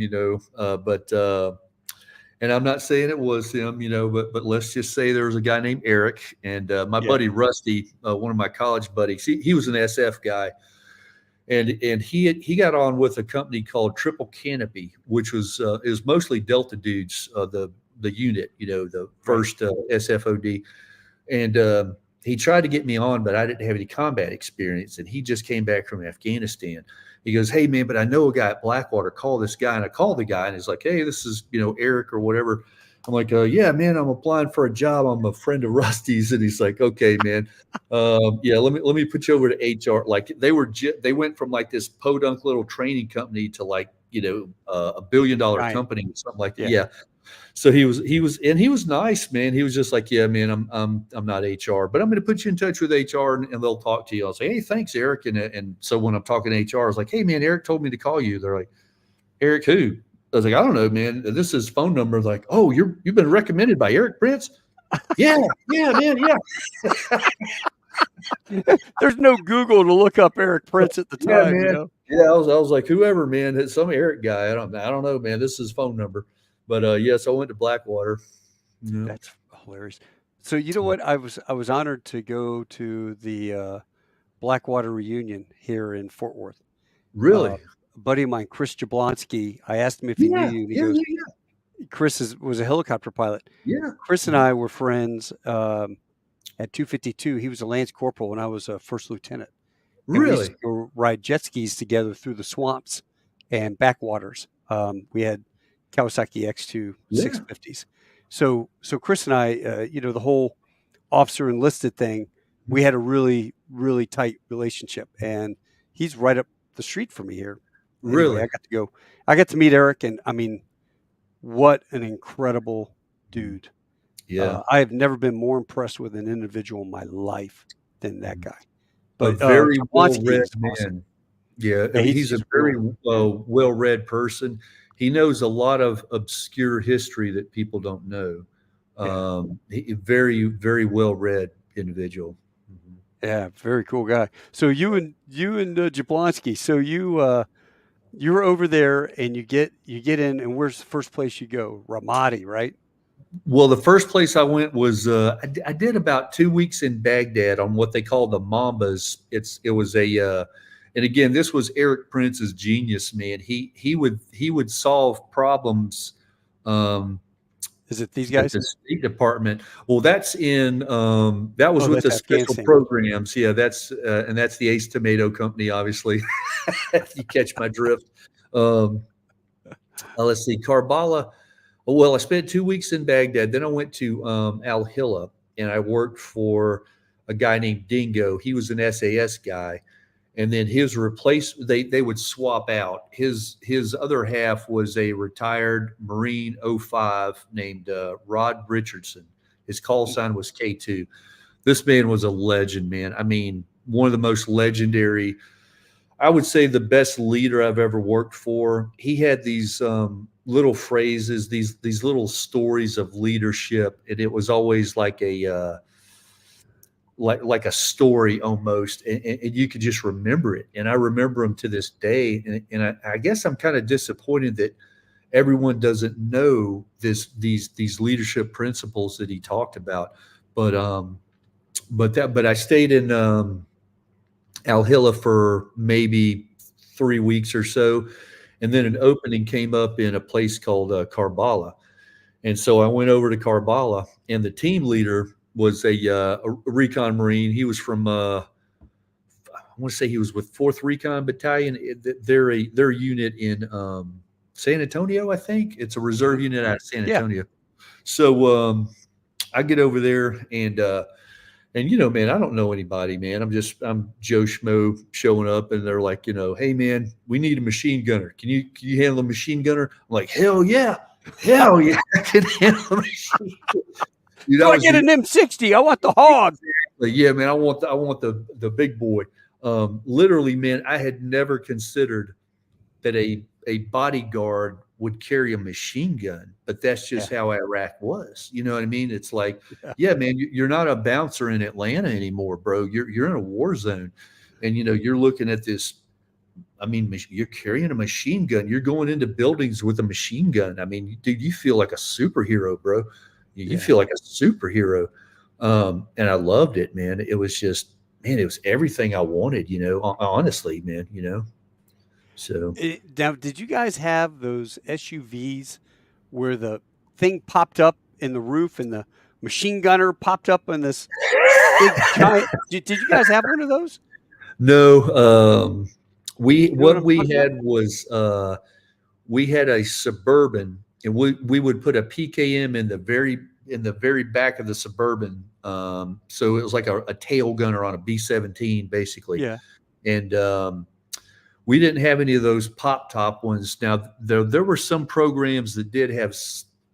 but and I'm not saying it was him, but let's just say there was a guy named Eric, and my buddy Rusty, one of my college buddies, he was an SF guy, and he got on with a company called Triple Canopy, which was mostly Delta dudes, the unit, the first SFOD, and he tried to get me on, but I didn't have any combat experience. And he just came back from Afghanistan. He goes, hey, man, but I know a guy at Blackwater. Call this guy. And I called the guy, and he's like, hey, this is, Eric or whatever. I'm like, yeah, man, I'm applying for a job. I'm a friend of Rusty's. And he's like, okay, man. Yeah, let me put you over to HR. Like they went from like this podunk little training company to like, a $1 billion company or something like that. Yeah. So he was nice, man. He was just like, yeah, man, I'm not HR, but I'm going to put you in touch with HR and they'll talk to you. I'll say, hey, thanks, Eric. And so when I'm talking to HR, I was like, hey, man, Eric told me to call you. They're like, Eric who? I was like, I don't know, man. This is his phone number. Like, oh, you've been recommended by Eric Prince? Yeah, man, yeah. There's no Google to look up Eric Prince at the time, man. Yeah, I was like, whoever, man, it's some Eric guy. I don't know, man. This is his phone number. But yes, I went to Blackwater. Yeah. That's hilarious. So you know what? I was honored to go to the Blackwater reunion here in Fort Worth. Really? A buddy of mine, Chris Jablonski, I asked him if he knew you. And he goes, Chris was a helicopter pilot. Yeah. Chris and I were friends at 252. He was a Lance Corporal when I was a first lieutenant. And really? We used to go ride jet skis together through the swamps and backwaters. We had Kawasaki X2 650s. So Chris and I, the whole officer enlisted thing, we had a really, really tight relationship. And he's right up the street from me here. Really? Anyway, I got to meet Eric, and I mean, what an incredible dude. Yeah. I have never been more impressed with an individual in my life than that guy. But very well-read man. Awesome. Yeah, I mean, he's a very well-read person. He knows a lot of obscure history that people don't know. Very, very well-read individual. Yeah, very cool guy. So you and Jablonski. So you were over there, and you get in, and where's the first place you go? Ramadi, right? Well, the first place I went was I did about 2 weeks in Baghdad on what they call the Mambas. It was a and again, this was Eric Prince's genius, man. He would solve problems Is it these But guys? the State Department, well, that's in that was Oh, with that's the special Afghanistan. programs. Yeah, that's and that's the Ace Tomato Company, obviously. If you catch my drift. Um, let's see, Karbala. Well, I spent 2 weeks in Baghdad. Then I went to Al Hilla, and I worked for a guy named Dingo. He was an SAS guy, and then his they would swap out. His other half was a retired Marine '05 named Rod Richardson. His call sign was K2. This man was a legend, man. I mean, one of the most legendary, I would say the best leader I've ever worked for. He had these little phrases, these little stories of leadership, and it was always like a like a story almost, and you could just remember it. And I remember him to this day. And I guess I'm kind of disappointed that everyone doesn't know these leadership principles that he talked about. But I stayed in Al Hilla for maybe 3 weeks or so, and then an opening came up in a place called Karbala, and so I went over to Karbala, and the team leader was a recon Marine. He was from I want to say he was with 4th Recon Battalion. They're their unit in San Antonio, I think. It's a reserve unit out of San Yeah. Antonio. So I get over there, and man, I don't know anybody, man. I'm Joe Schmo showing up, and they're like, hey man, we need a machine gunner. Can you handle a machine gunner? I'm like, hell yeah, I can handle a machine gunner. Do I get an M60? I want the hog. Like, yeah, man, I want the big boy. Literally, man, I had never considered that a bodyguard would carry a machine gun, but that's just how Iraq was. You know what I mean? It's like, yeah, man, you're not a bouncer in Atlanta anymore, bro. You're in a war zone, and you're looking at this. I mean, you're carrying a machine gun. You're going into buildings with a machine gun. I mean, dude, you feel like a superhero, bro. You feel like a superhero. And I loved it, man. It was just, man, it was everything I wanted, honestly, man, So Now, did you guys have those SUVs where the thing popped up in the roof and the machine gunner popped up in this big giant? Did you guys have one of those? No, we had a Suburban, and we would put a PKM in the very back of the Suburban. So it was like a tail gunner on a B-17, basically. Yeah. And we didn't have any of those pop top ones. Now there were some programs that did have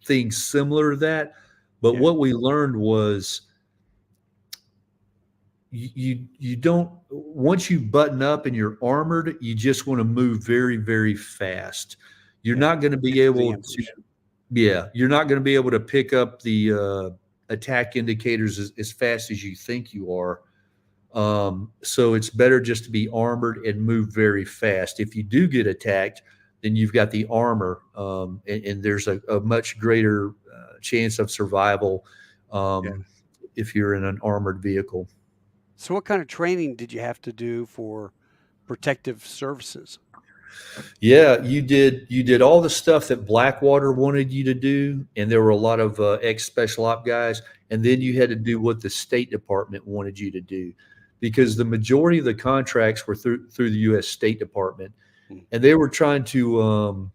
things similar to that, but what we learned was you don't, once you button up and you're armored, you just want to move very, very fast. You're not going to be able to, you're not going to be able to pick up the attack indicators as fast as you think you are. So it's better just to be armored and move very fast. If you do get attacked, then you've got the armor, and there's a much greater chance of survival if you're in an armored vehicle. So what kind of training did you have to do for protective services? Yeah, you did all the stuff that Blackwater wanted you to do, and there were a lot of ex-special op guys, and then you had to do what the State Department wanted you to do, because the majority of the contracts were through the U.S. State Department, and they were trying to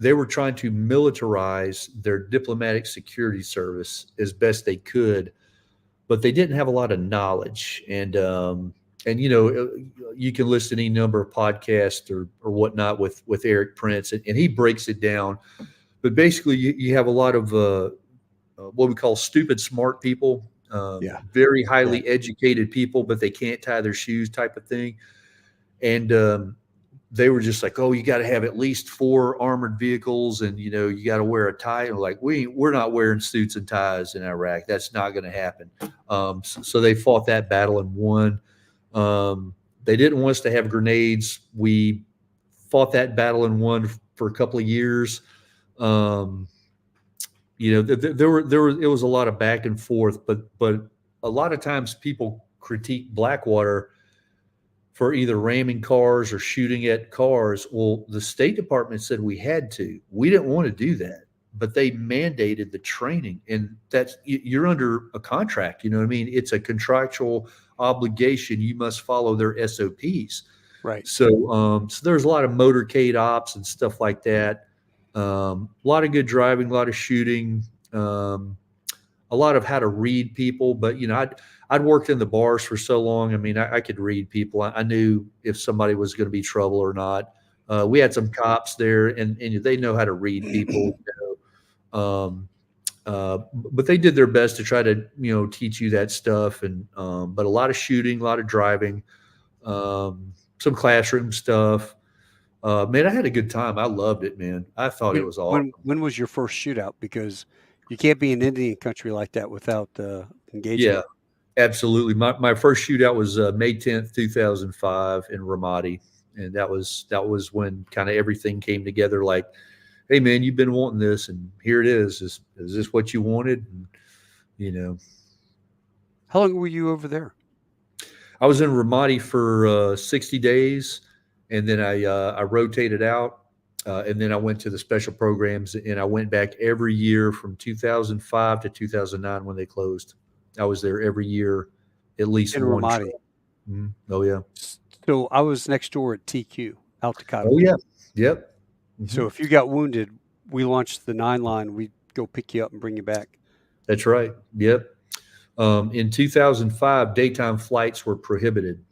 militarize their diplomatic security service as best they could, but they didn't have a lot of knowledge. And you can listen to any number of podcasts or whatnot with Eric Prince, and he breaks it down. But basically, you have a lot of what we call stupid smart people, very highly educated people, but they can't tie their shoes type of thing. And they were just like, oh, you got to have at least 4 armored vehicles, and you got to wear a tie. And like, we're not wearing suits and ties in Iraq. That's not going to happen. So they fought that battle and won. They didn't want us to have grenades. We fought that battle and won for a couple of years. There was a lot of back and forth, but a lot of times people critique Blackwater for either ramming cars or shooting at cars. Well, the State Department said we had to. We didn't want to do that, but they mandated the training, and you're under a contract. You know what I mean? It's a contractual obligation. You must follow their SOPs. Right. So there's a lot of motorcade ops and stuff like that. A lot of good driving, a lot of shooting, a lot of how to read people. But I'd worked in the bars for so long. I mean, I could read people. I knew if somebody was going to be trouble or not. We had some cops there, and they know how to read people. But they did their best to try to teach you that stuff. And but a lot of shooting, a lot of driving, some classroom stuff. Man, I had a good time. I loved it, man. I thought it was awesome. When was your first shootout? Because you can't be in Indian country like that without engaging. Yeah, absolutely. My first shootout was May 10th, 2005 in Ramadi. And that was when kind of everything came together. Like, hey, man, you've been wanting this, and here it is. Is this what you wanted? And, How long were you over there? I was in Ramadi for 60 days, and then I rotated out, and then I went to the special programs, and I went back every year from 2005 to 2009 when they closed. I was there every year, at least In one Ramadi. Mm-hmm. Oh, yeah. So I was next door at TQ, Al Taqato. Oh, yeah. Yep. Mm-hmm. So if you got wounded, we launched the 9 line. We'd go pick you up and bring you back. That's right. Yep. In 2005, daytime flights were prohibited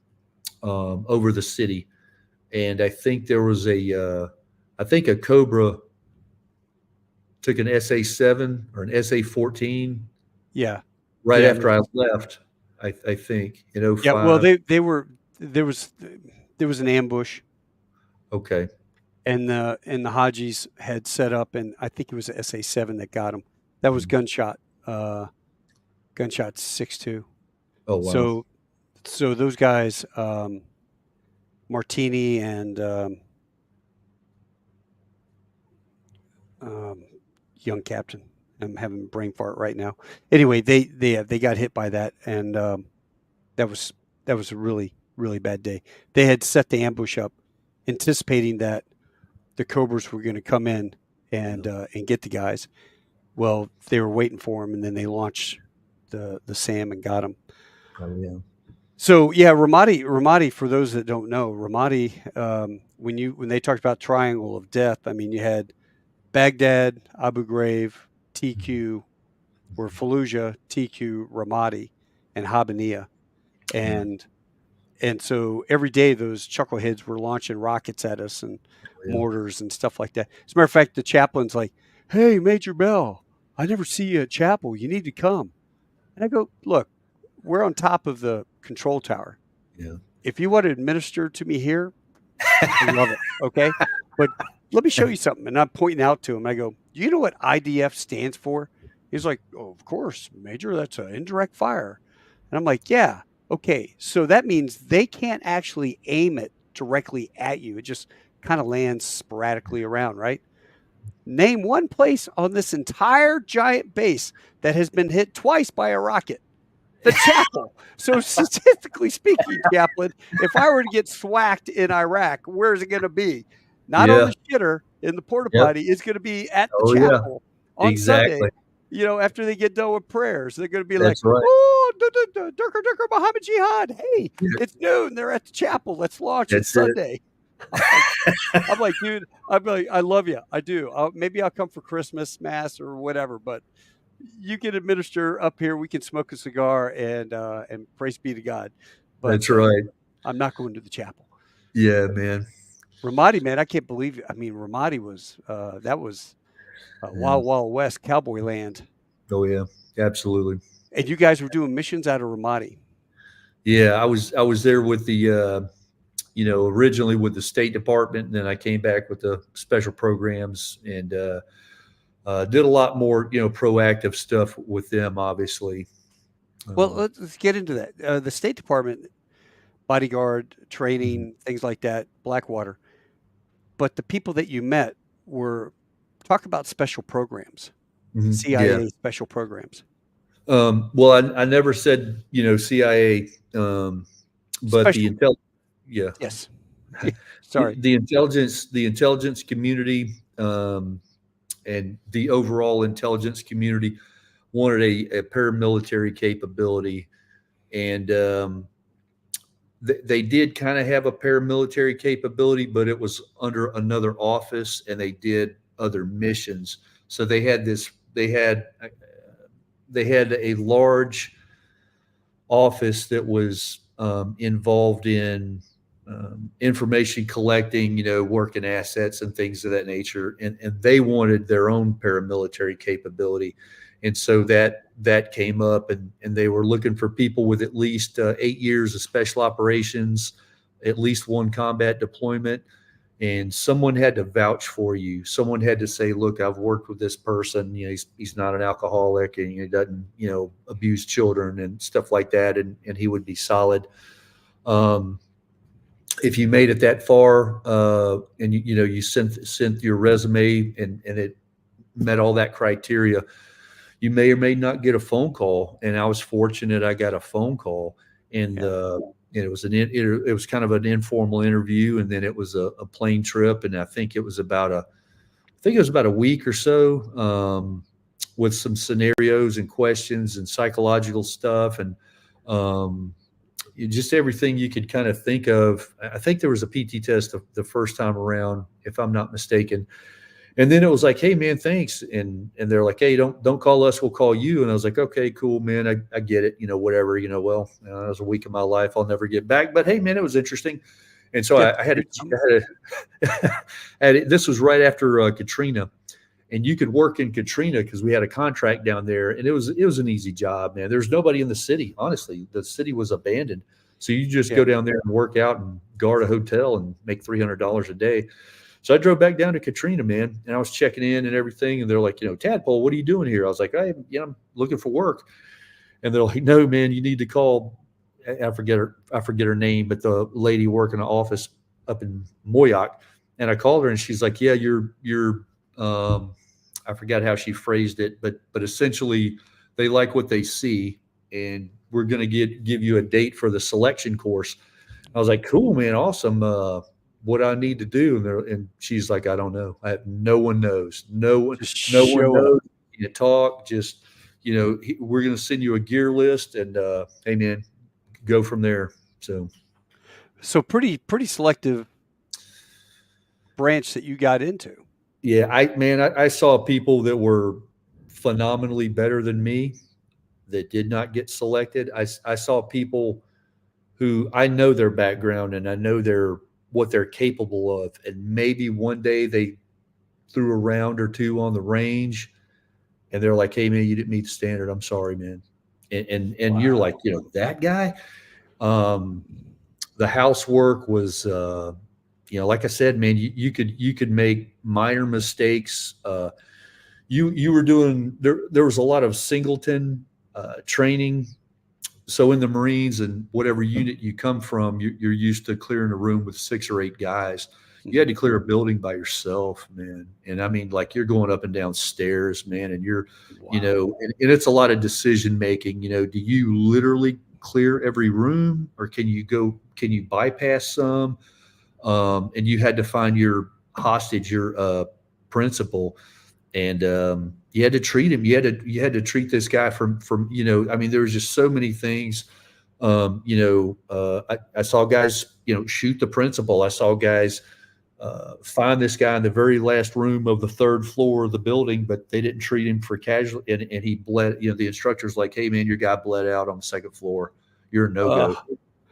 over the city. And I think there was a Cobra took an SA-7 or an SA-14. Yeah. Right after I left, I think in 2005. Yeah. Well, there was an ambush. Okay. And the Hajis had set up, and I think it was the SA-7 that got him. That was gunshot 6-2. Oh, wow. So those guys, Martini and young captain. I'm having a brain fart right now. Anyway, they got hit by that, and that was a really, really bad day. They had set the ambush up, anticipating that the Cobras were going to come in and get the guys. Well, they were waiting for them, and then they launched the SAM and got them. Oh, yeah. So yeah, Ramadi. For those that don't know, Ramadi. When they talked about Triangle of Death, I mean, you had Baghdad, Abu Ghraib, TQ, or Fallujah, TQ, Ramadi, and Habaniya, and so every day those chuckleheads were launching rockets at us and mortars and stuff like that. As a matter of fact, the chaplain's like, "Hey, Major Bell, I never see you at chapel. You need to come." And I go, "Look, we're on top of the control tower. Yeah. If you want to administer to me here, I love it. Okay, but let me show you something." And I'm pointing out to him. I go, "Do you know what IDF stands for?" He's like, "Oh, of course, Major. That's an indirect fire." And I'm like, "Yeah, okay. So that means they can't actually aim it directly at you. It just kind of lands sporadically around, right? Name one place on this entire giant base that has been hit twice by a rocket." The chapel. So statistically speaking, chaplain, if I were to get thwacked in Iraq, where's it going to be? Not on the shitter in the porta potty. It's going to be at the chapel on Sunday. After they get done with prayers, they're going to be like, "Oh, Durka Muhammad Jihad. Hey, it's noon. They're at the chapel. Let's launch on Sunday." I'm like, dude, I love you. I do. Maybe I'll come for Christmas mass or whatever, but you can administer up here. We can smoke a cigar and praise be to God. But that's right. I'm not going to the chapel. Yeah, man. Ramadi, man, I can't believe it. I mean, Ramadi was that was Wild Wild West cowboy land. Oh yeah, absolutely. And you guys were doing missions out of Ramadi. Yeah, I was there with the originally with the State Department, and then I came back with the special programs and did a lot more proactive stuff with them, obviously. Well, let's get into that. The State Department, bodyguard training, things like that, Blackwater. But the people that you met were, talk about special programs, CIA special programs. Well, I never said CIA, but the intelligence. Yeah. Yes. Sorry. The intelligence community, and the overall intelligence community wanted a paramilitary capability. And they did kind of have a paramilitary capability, but it was under another office, and they did other missions. So they had a large office that was involved in information collecting, working assets and things of that nature. And they wanted their own paramilitary capability. And so that came up, and they were looking for people with at least 8 years of special operations, at least one combat deployment. And someone had to vouch for you. Someone had to say, look, I've worked with this person. He's not an alcoholic, and he doesn't, abuse children and stuff like that. And he would be solid. If you made it that far, and you sent your resume and it met all that criteria, you may or may not get a phone call. And I was fortunate; I got a phone call, and it was kind of an informal interview, and then it was a plane trip, and I think it was about a week or so, with some scenarios and questions and psychological stuff, and just everything you could kind of think of. I think there was a PT test the first time around, if I'm not mistaken. And then it was like, hey man, thanks. And they're like, hey, don't call us, we'll call you. And I was like, okay, cool, man. I get it. Whatever, well, that was a week of my life I'll never get back, but hey man, it was interesting. And so I had this was right after Katrina, and you could work in Katrina because we had a contract down there, and it was an easy job, man. There's nobody in the city. Honestly, the city was abandoned. So you just go down there and work out and guard a hotel and make $300 a day. So I drove back down to Katrina, man, and I was checking in and everything. And they're like, Tadpole, what are you doing here? I was like, I'm looking for work. And they're like, no, man, you need to call. I forget her name, but the lady working in the office up in Moyock. And I called her, and she's like, yeah, you're I forgot how she phrased it, but essentially they like what they see, and we're going to give you a date for the selection course. I was like, cool, man, awesome. What I need to do. And she's like, I don't know. No one knows. No one knows. You talk, just, we're going to send you a gear list, and hey man, go from there. So pretty selective branch that you got into. Yeah, I saw people that were phenomenally better than me that did not get selected. I saw people who I know their background, and I know what they're capable of. And maybe one day they threw a round or two on the range, and they're like, hey man, you didn't meet the standard. I'm sorry, man. And wow. You're like, that guy. The housework was, like I said, man, you could make minor mistakes. You were doing there was a lot of singleton training. So in the Marines and whatever unit you come from, you're used to clearing a room with 6 or 8 guys. You had to clear a building by yourself, man. And I mean, like, you're going up and down stairs, man, and you're, wow. And it's a lot of decision making. Do you literally clear every room, or can you bypass some? And you had to find your hostage, your principal, and you had to treat him. You had to treat this guy from I mean, there was just so many things. I saw guys shoot the principal. I saw guys find this guy in the very last room of the 3rd floor of the building, but they didn't treat him for casual, and he bled. The instructor's like, hey man, your guy bled out on the 2nd floor. You're a no-go.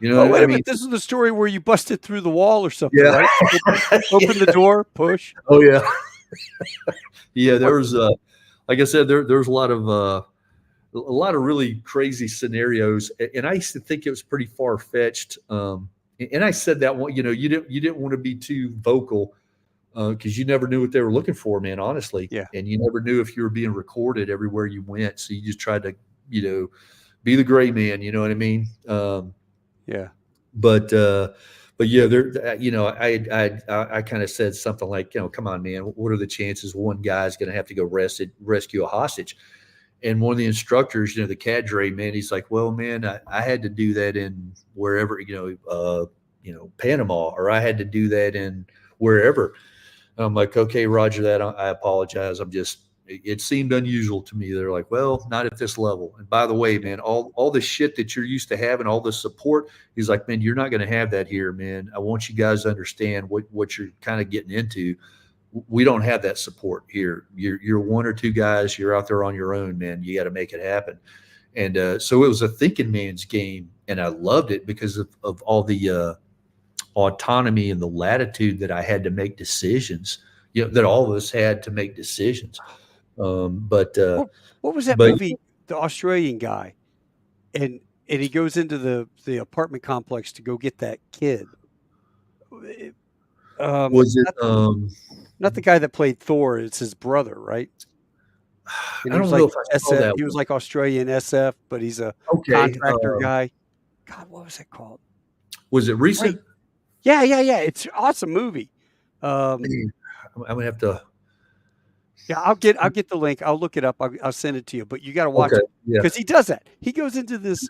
Wait a minute. This is the story where you busted through the wall or something, right? Open the door, push. Oh yeah. Yeah, there was like I said, there's a lot of really crazy scenarios, and I used to think it was pretty far-fetched. And I said that one, you didn't want to be too vocal, because you never knew what they were looking for, man, honestly. Yeah. And you never knew if you were being recorded everywhere you went. So you just tried to, be the gray man, you know what I mean? Yeah. But yeah, I kind of said something like, come on, man, what are the chances one guy's going to have to go rescue a hostage? And one of the instructors, the cadre, man, he's like, well, man, I had to do that in wherever, Panama, or I had to do that in wherever. And I'm like, okay, Roger that. I apologize. It seemed unusual to me. They're like, well, not at this level. And by the way, man, all the shit that you're used to having, all the support, he's like, man, you're not going to have that here, man. I want you guys to understand what you're kind of getting into. We don't have that support here. You're one or two guys. You're out there on your own, man. You got to make it happen. And so it was a thinking man's game, and I loved it because of all the autonomy and the latitude that I had to make decisions. That all of us had to make decisions. But what was that but movie? The Australian guy, and he goes into the apartment complex to go get that kid. was it? Not the guy that played Thor. It's his brother, right? And I he was don't know like if I saw SF. that He was one. like Australian SF, but he's a Okay, contractor guy. God, what was that called? was it recent? Yeah. It's an awesome movie. I'm gonna have to. Yeah, I'll get the link. I'll look it up. I'll send it to you. But you got to watch Okay, it yeah, because he does that. He goes into this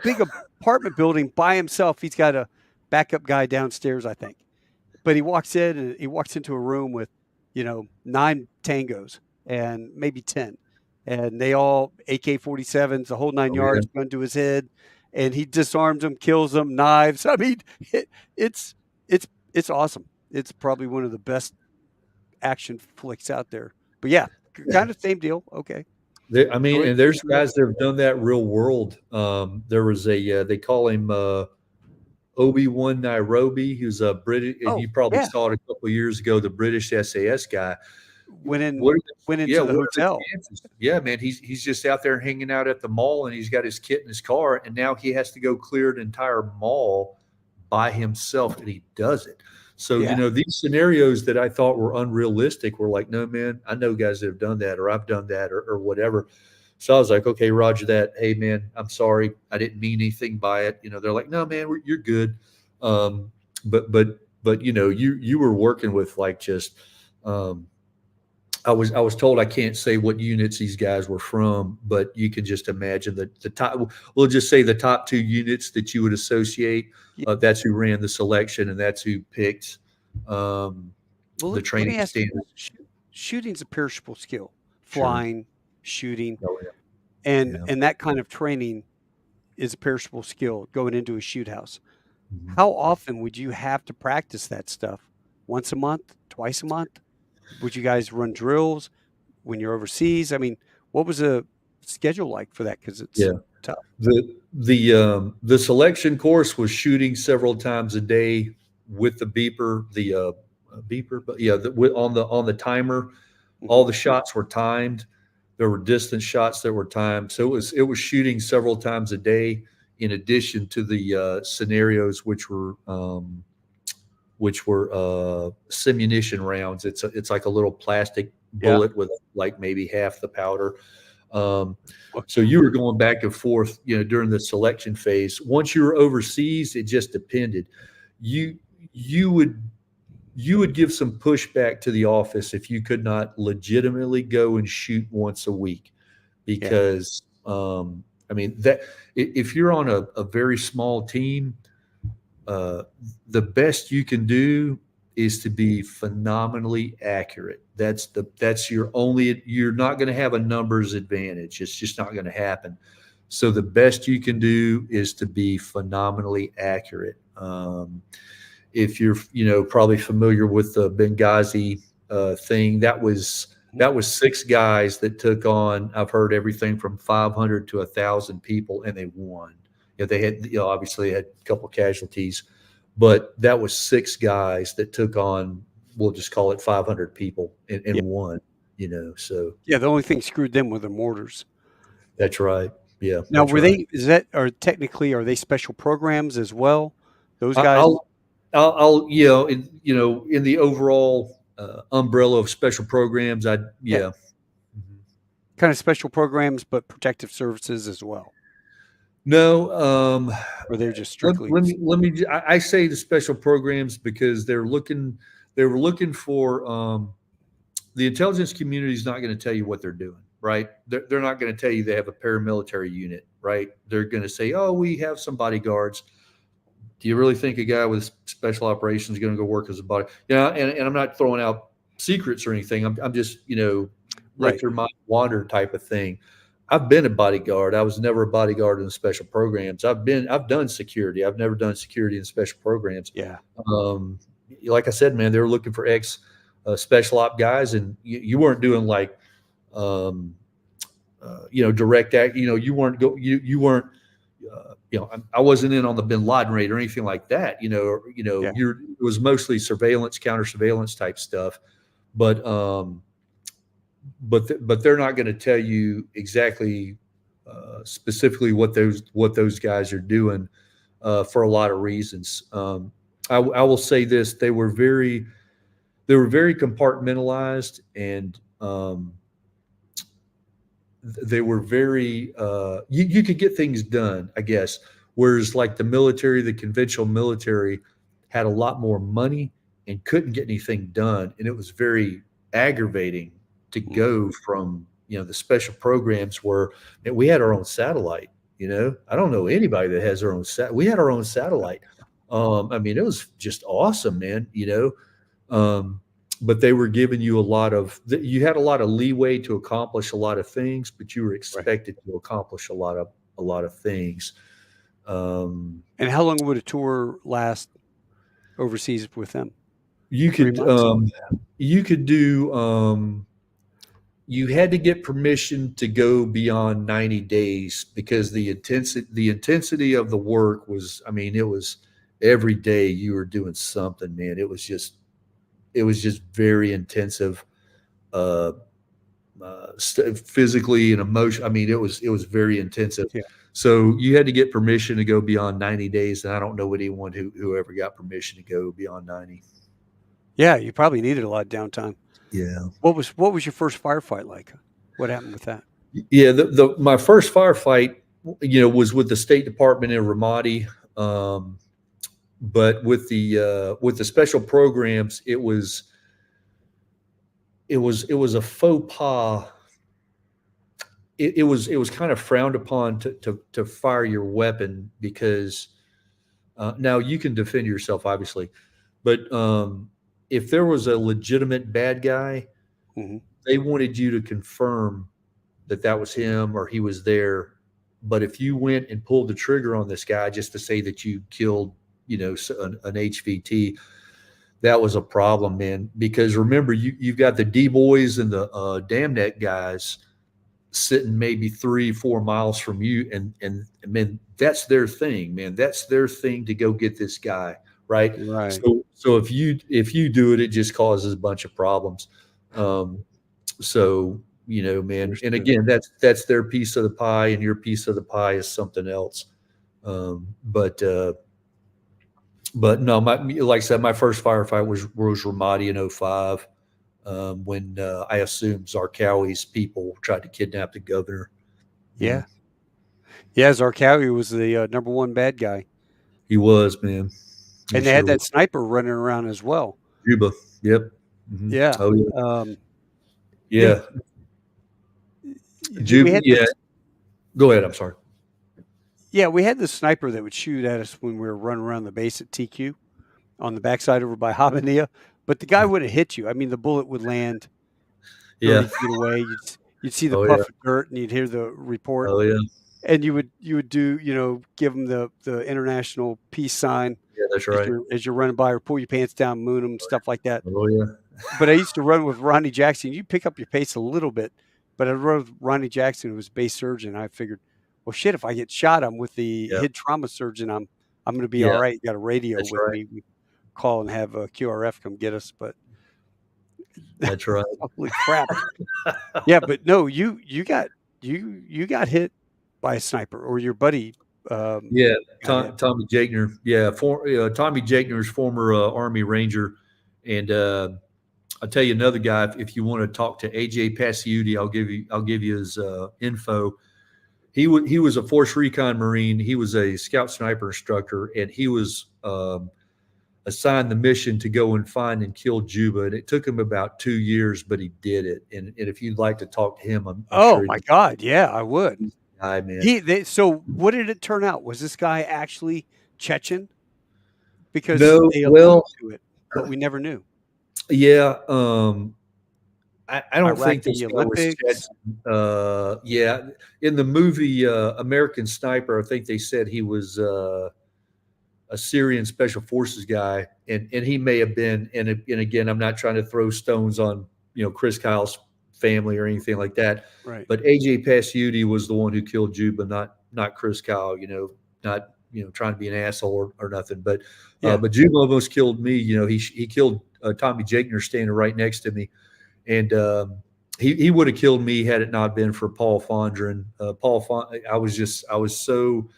big apartment building by himself. He's got a backup guy downstairs, I think. But he walks in and he walks into a room with, 9 tangos and maybe 10, and they all AK-47s, the whole 9 oh, yards, gun to his head, and he disarms them, kills them, knives. I mean, it's it's awesome. It's probably one of the best action flicks out there. But yeah, kind of same deal. Okay. I mean, and there's guys that have done that real world. There was they call him Obi-Wan Nairobi. He was a British, and you probably saw it a couple of years ago. The British SAS guy went into the hotel. Yeah, man, he's just out there hanging out at the mall, and he's got his kit in his car, and now he has to go clear an entire mall by himself, and he does it. So, these scenarios that I thought were unrealistic were like, no, man, I know guys that have done that, or I've done that, or whatever. So I was like, okay, Roger that. Hey, man, I'm sorry. I didn't mean anything by it. They're like, no, man, you're good. But you were working with like just, I was told I can't say what units these guys were from, but you can just imagine the top. We'll just say the top 2 units that you would associate. That's who ran the selection, and that's who picked the training standards. Shooting's a perishable skill. Flying, shooting, Oh, yeah. and that kind of training is a perishable skill going into a shoot house. Mhm. How often would you have to practice that stuff? Once a month? Twice a month? Would you guys run drills when you're overseas? I mean, what was the schedule like for that? Because it's tough. The selection course was shooting several times a day with the beeper, but on the timer. All the shots were timed. There were distance shots that were timed. So it was shooting several times a day, in addition to the scenarios, which were simunition rounds. It's like a little plastic bullet with like maybe half the powder. So you were going back and forth, during the selection phase. Once you were overseas, it just depended. You would give some pushback to the office if you could not legitimately go and shoot once a week, because I mean, that if you're on a very small team, the best you can do is to be phenomenally accurate. You're not going to have a numbers advantage. It's just not going to happen. So the best you can do is to be phenomenally accurate. If you're, probably familiar with the Benghazi thing, that was 6 guys that took on, I've heard everything from 500 to 1,000 people, and they won. They had, obviously they had a couple of casualties, but that was 6 guys that took on, we'll just call it 500 people, and won. So the only thing screwed them were the mortars. That's right. Yeah. Now, are they special programs as well? Those guys. I'll in the overall umbrella of special programs, kind of special programs, but protective services as well. No, or they're just strictly. I say the special programs because they were looking for the intelligence community is not going to tell you what they're doing, right? They're not going to tell you they have a paramilitary unit, right? They're going to say, oh, we have some bodyguards. Do you really think a guy with special operations is going to go work as a body? And I'm not throwing out secrets or anything. I'm just, you know, let Right. your mind wander type of thing. I've been a bodyguard. I was never a bodyguard in the special programs. I've done security. I've never done security in special programs. Yeah. Um, like I said, man, they were looking for ex special op guys, and you weren't doing like, um, you know, direct act. You know, you weren't. You know, I wasn't in on the Bin Laden raid or anything like that. Yeah. It was mostly surveillance, counter surveillance type stuff. But but they're not going to tell you exactly specifically what those guys are doing for a lot of reasons. I will say this: they were very compartmentalized, and they were very you could get things done, I guess. Whereas like the military, the conventional military, had a lot more money and couldn't get anything done, and it was very aggravating to go from, you know, the special programs where, man, we had our own satellite. You know, I don't know anybody that has their own we had our own satellite. I mean, it was just awesome, man. You know, but they were giving you you had a lot of leeway to accomplish a lot of things, but you were expected to accomplish a lot of things. And how long would a tour last overseas with them? You 3 could months? you could do you had to get permission to go beyond 90 days because the intensity of the work was, I mean, it was every day you were doing something, man. It was just very intensive, physically and emotion. I mean, it was very intensive. Yeah. So you had to get permission to go beyond 90 days, and I don't know anyone who ever got permission to go beyond 90. Yeah, you probably needed a lot of downtime. Yeah. What was your first firefight like? What happened with that? Yeah, my first firefight, you know, was with the State Department in Ramadi. But with the special programs, it was a faux pas. It was kind of frowned upon to fire your weapon because now you can defend yourself, obviously, but if there was a legitimate bad guy, Mm-hmm. they wanted you to confirm that was him or he was there. But if you went and pulled the trigger on this guy just to say that you killed, you know, an HVT, that was a problem, man. Because remember, you've got the D boys and the Damnet guys sitting maybe 3-4 miles from you, and man, that's their thing, man. That's their thing to go get this guy, right? Right. So if you do it, it just causes a bunch of problems. So, you know, man, and Understood. again, that's their piece of the pie, and your piece of the pie is something else. But no, like I said, my first firefight was Ramadi in 05, when I assume Zarqawi's people tried to kidnap the governor. Yeah. Yeah, Zarqawi was the number one bad guy. He was, man. He And they had sure that was. sniper running around as well. Cuba. Yep. Mm-hmm. Yeah. Oh, yeah. Yeah. We had Yeah. this, Go ahead. I'm sorry. yeah, we had this sniper that would shoot at us when we were running around the base at TQ on the backside over by Habania, but the guy wouldn't hit you. I mean, the bullet would land 30 Yeah. feet away. You'd see the Oh, puff yeah. of dirt, and you'd hear the report, Oh, yeah. and you would do, you know, give them the international peace sign Yeah, that's as right. you're running by, or pull your pants down, moon them, stuff like that. Oh, yeah. But I used to run with Ronnie Jackson. You pick up your pace a little bit, but I run with Ronnie Jackson, who was base surgeon. I figured, well, shit, if I get shot, I'm with the Yeah. head trauma surgeon. I'm going to be Yeah. all right. Got a radio That's with right. me. We call and have a QRF come get us. But That's right. holy crap! Yeah, but no, you got hit by a sniper, or your buddy. Yeah, got hit. Tommy Jakner. Yeah, Tommy Jakner's former Army Ranger, and I'll tell you another guy. If you want to talk to AJ Paciuti, I'll give you his info. He was a Force Recon Marine. He was a scout sniper instructor, and he was assigned the mission to go and find and kill Juba. And it took him about 2 years, but he did it. And if you'd like to talk to him, I'm Oh sure my God! Yeah, I would. he's the guy, man. So what did it turn out? Was this guy actually Chechen? Because No, they well, alluded to it, but we never knew. Yeah. I don't think this Iraqi guy was Olympics? Stetson. Yeah, in the movie American Sniper, I think they said he was a Syrian special forces guy, and he may have been. And again, I'm not trying to throw stones on Chris Kyle's family or anything like that, Right. but AJ Pasiuti was the one who killed Juba, not Chris Kyle. Not trying to be an asshole or nothing, Yeah. but Juba almost killed me. He killed Tommy Jakner standing right next to me, and he would have killed me had it not been for Paul Fondren. I was so.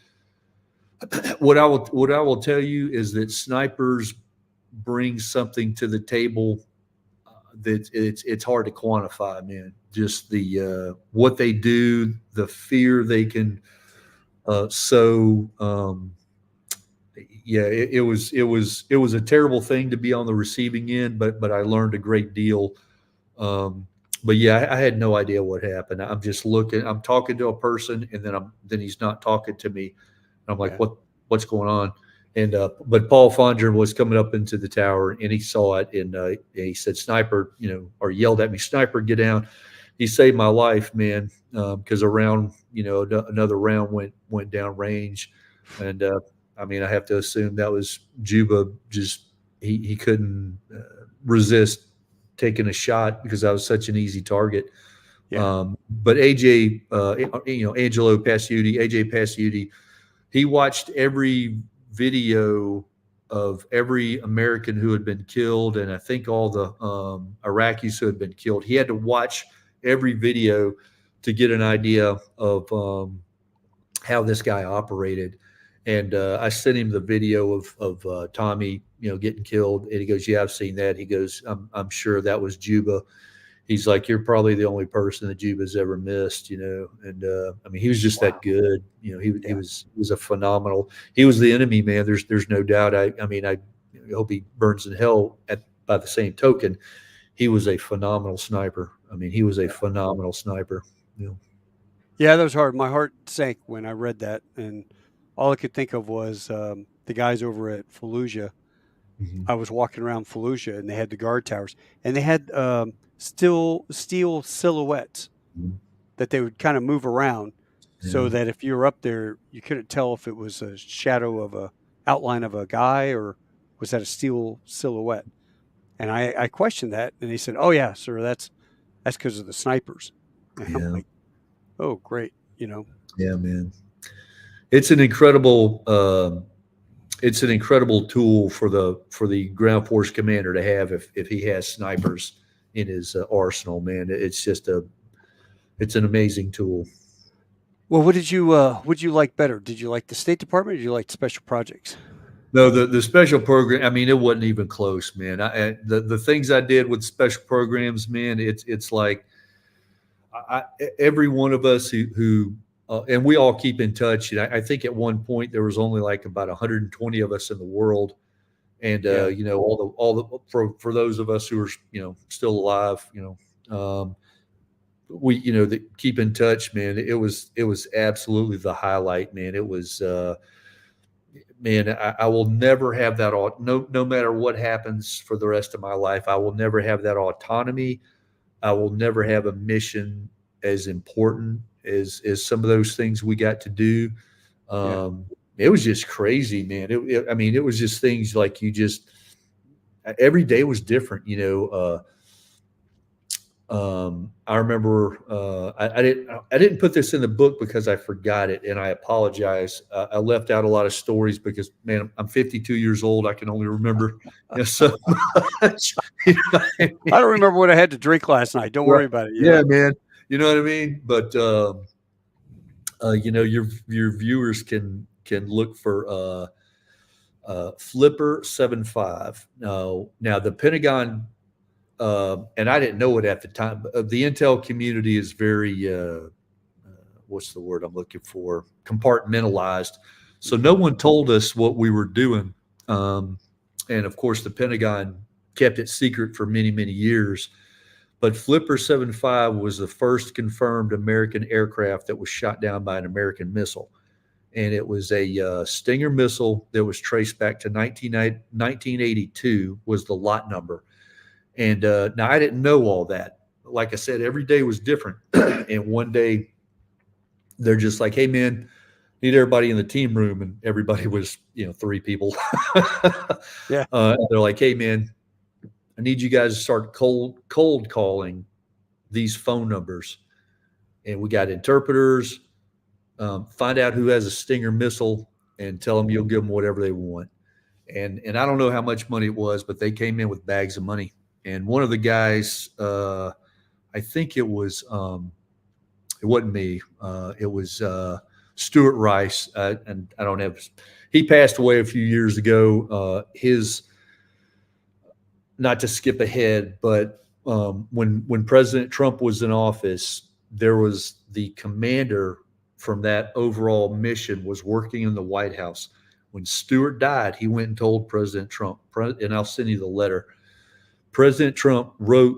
What I will tell you is that snipers bring something to the table that it's hard to quantify, man. Just the what they do, the fear they can sow. Yeah, it was a terrible thing to be on the receiving end, but I learned a great deal. Um, but yeah, I had no idea what happened. I'm just looking. I'm talking to a person, and then he's not talking to me. I'm like, Yeah. what's going on? And but Paul Fondren was coming up into the tower, and he saw it, and he said, "Sniper," or yelled at me, "Sniper, get down!" He saved my life, man, because a round, another round went down range, and I mean, I have to assume that was Juba. Just he couldn't resist taking a shot because I was such an easy target. Yeah. But AJ, Angelo Pasiuti, AJ Pasiuti, he watched every video of every American who had been killed, and I think all the Iraqis who had been killed. He had to watch every video to get an idea of how this guy operated. And I sent him the video of Tommy, getting killed, and he goes, "Yeah, I've seen that." He goes, "I'm sure that was Juba." He's like, "You're probably the only person that Juba's ever missed," And I mean, he was just that Wow. good. He Yeah. was a phenomenal. He was the enemy, man. There's no doubt. I mean, I hope he burns in hell. By the same token, he was a phenomenal sniper. I mean, he was a Yeah. phenomenal sniper. You know. Yeah, that was hard. My heart sank when I read that, and all I could think of was the guys over at Fallujah. Mhm. I was walking around Fallujah, and they had the guard towers, and they had still steel silhouettes Mhm. that they would kind of move around, so Yeah. that if you were up there, you couldn't tell if it was a shadow of a outline of a guy or was that a steel silhouette. And I questioned that, and he said, "Oh yeah, sir, that's because of the snipers." And I'm Yeah. like, "Oh great," you know. Yeah, man. It's an incredible. It's an incredible tool for the ground force commander to have if he has snipers in his arsenal. Man, it's an amazing tool. Well, what did you like better? Did you like the State Department or did you like special projects? No, the special program. I mean, it wasn't even close, man. The things I did with special programs, man. It's like every one of us who and we all keep in touch. And I think at one point there was only like about 120 of us in the world, and Yeah, all the for those of us who are still alive, we that keep in touch, man. It was absolutely the highlight, man. It was man. I will never have that. No matter what happens for the rest of my life, I will never have that autonomy. I will never have a mission as important as some of those things we got to do. yeah, Um, it was just crazy, man. I mean, it was just things like every day was different. I remember I didn't put this in the book because I forgot it, and I apologize. I left out a lot of stories because, man, I'm 52 years old. I can only remember so much. You know what I mean? I don't remember what I had to drink last night. Don't Right. worry about it. Yeah, man. You know what I mean? But your viewers can look for Flipper 75. Now the Pentagon, and I didn't know it at the time. But the intel community is very what's the word I'm looking for? Compartmentalized. So Mhm. no one told us what we were doing, and of course the Pentagon kept it secret for many years. But Flipper 75 was the first confirmed American aircraft that was shot down by an American missile. And it was a Stinger missile that was traced back to 1982 was the lot number. And now I didn't know all that. Like I said, every day was different. And one day they're just like, hey, man, need everybody in the team room. And everybody was, 3 people. Yeah. And they're like, hey, man, I need you guys to start cold calling these phone numbers. And we got interpreters. Find out who has a Stinger missile and tell them you'll give them whatever they want. And I don't know how much money it was, but they came in with bags of money. And one of the guys, I think it was, it wasn't me. It was Stuart Rice. And I don't have, he passed away a few years ago. Not to skip ahead, but when President Trump was in office, there was the commander from that overall mission was working in the White House. When Stewart died, he went and told President Trump, and I'll send you the letter. President Trump wrote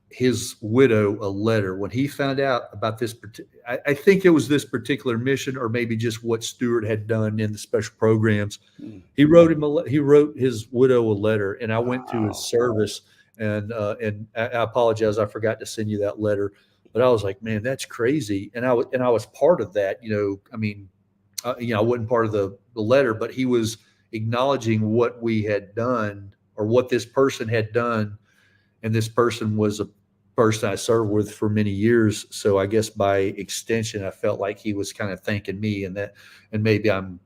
his widow a letter when he found out about this. I think it was this particular mission, or maybe just what Stewart had done in the special programs. He wrote his widow a letter, and I went to his service, and I apologize, I forgot to send you that letter. But I was like, man, that's crazy. And I was part of that, I wasn't part of the letter, but he was acknowledging what we had done or what this person had done. And this person was a person I served with for many years. So I guess by extension, I felt like he was kind of thanking me, and maybe I'm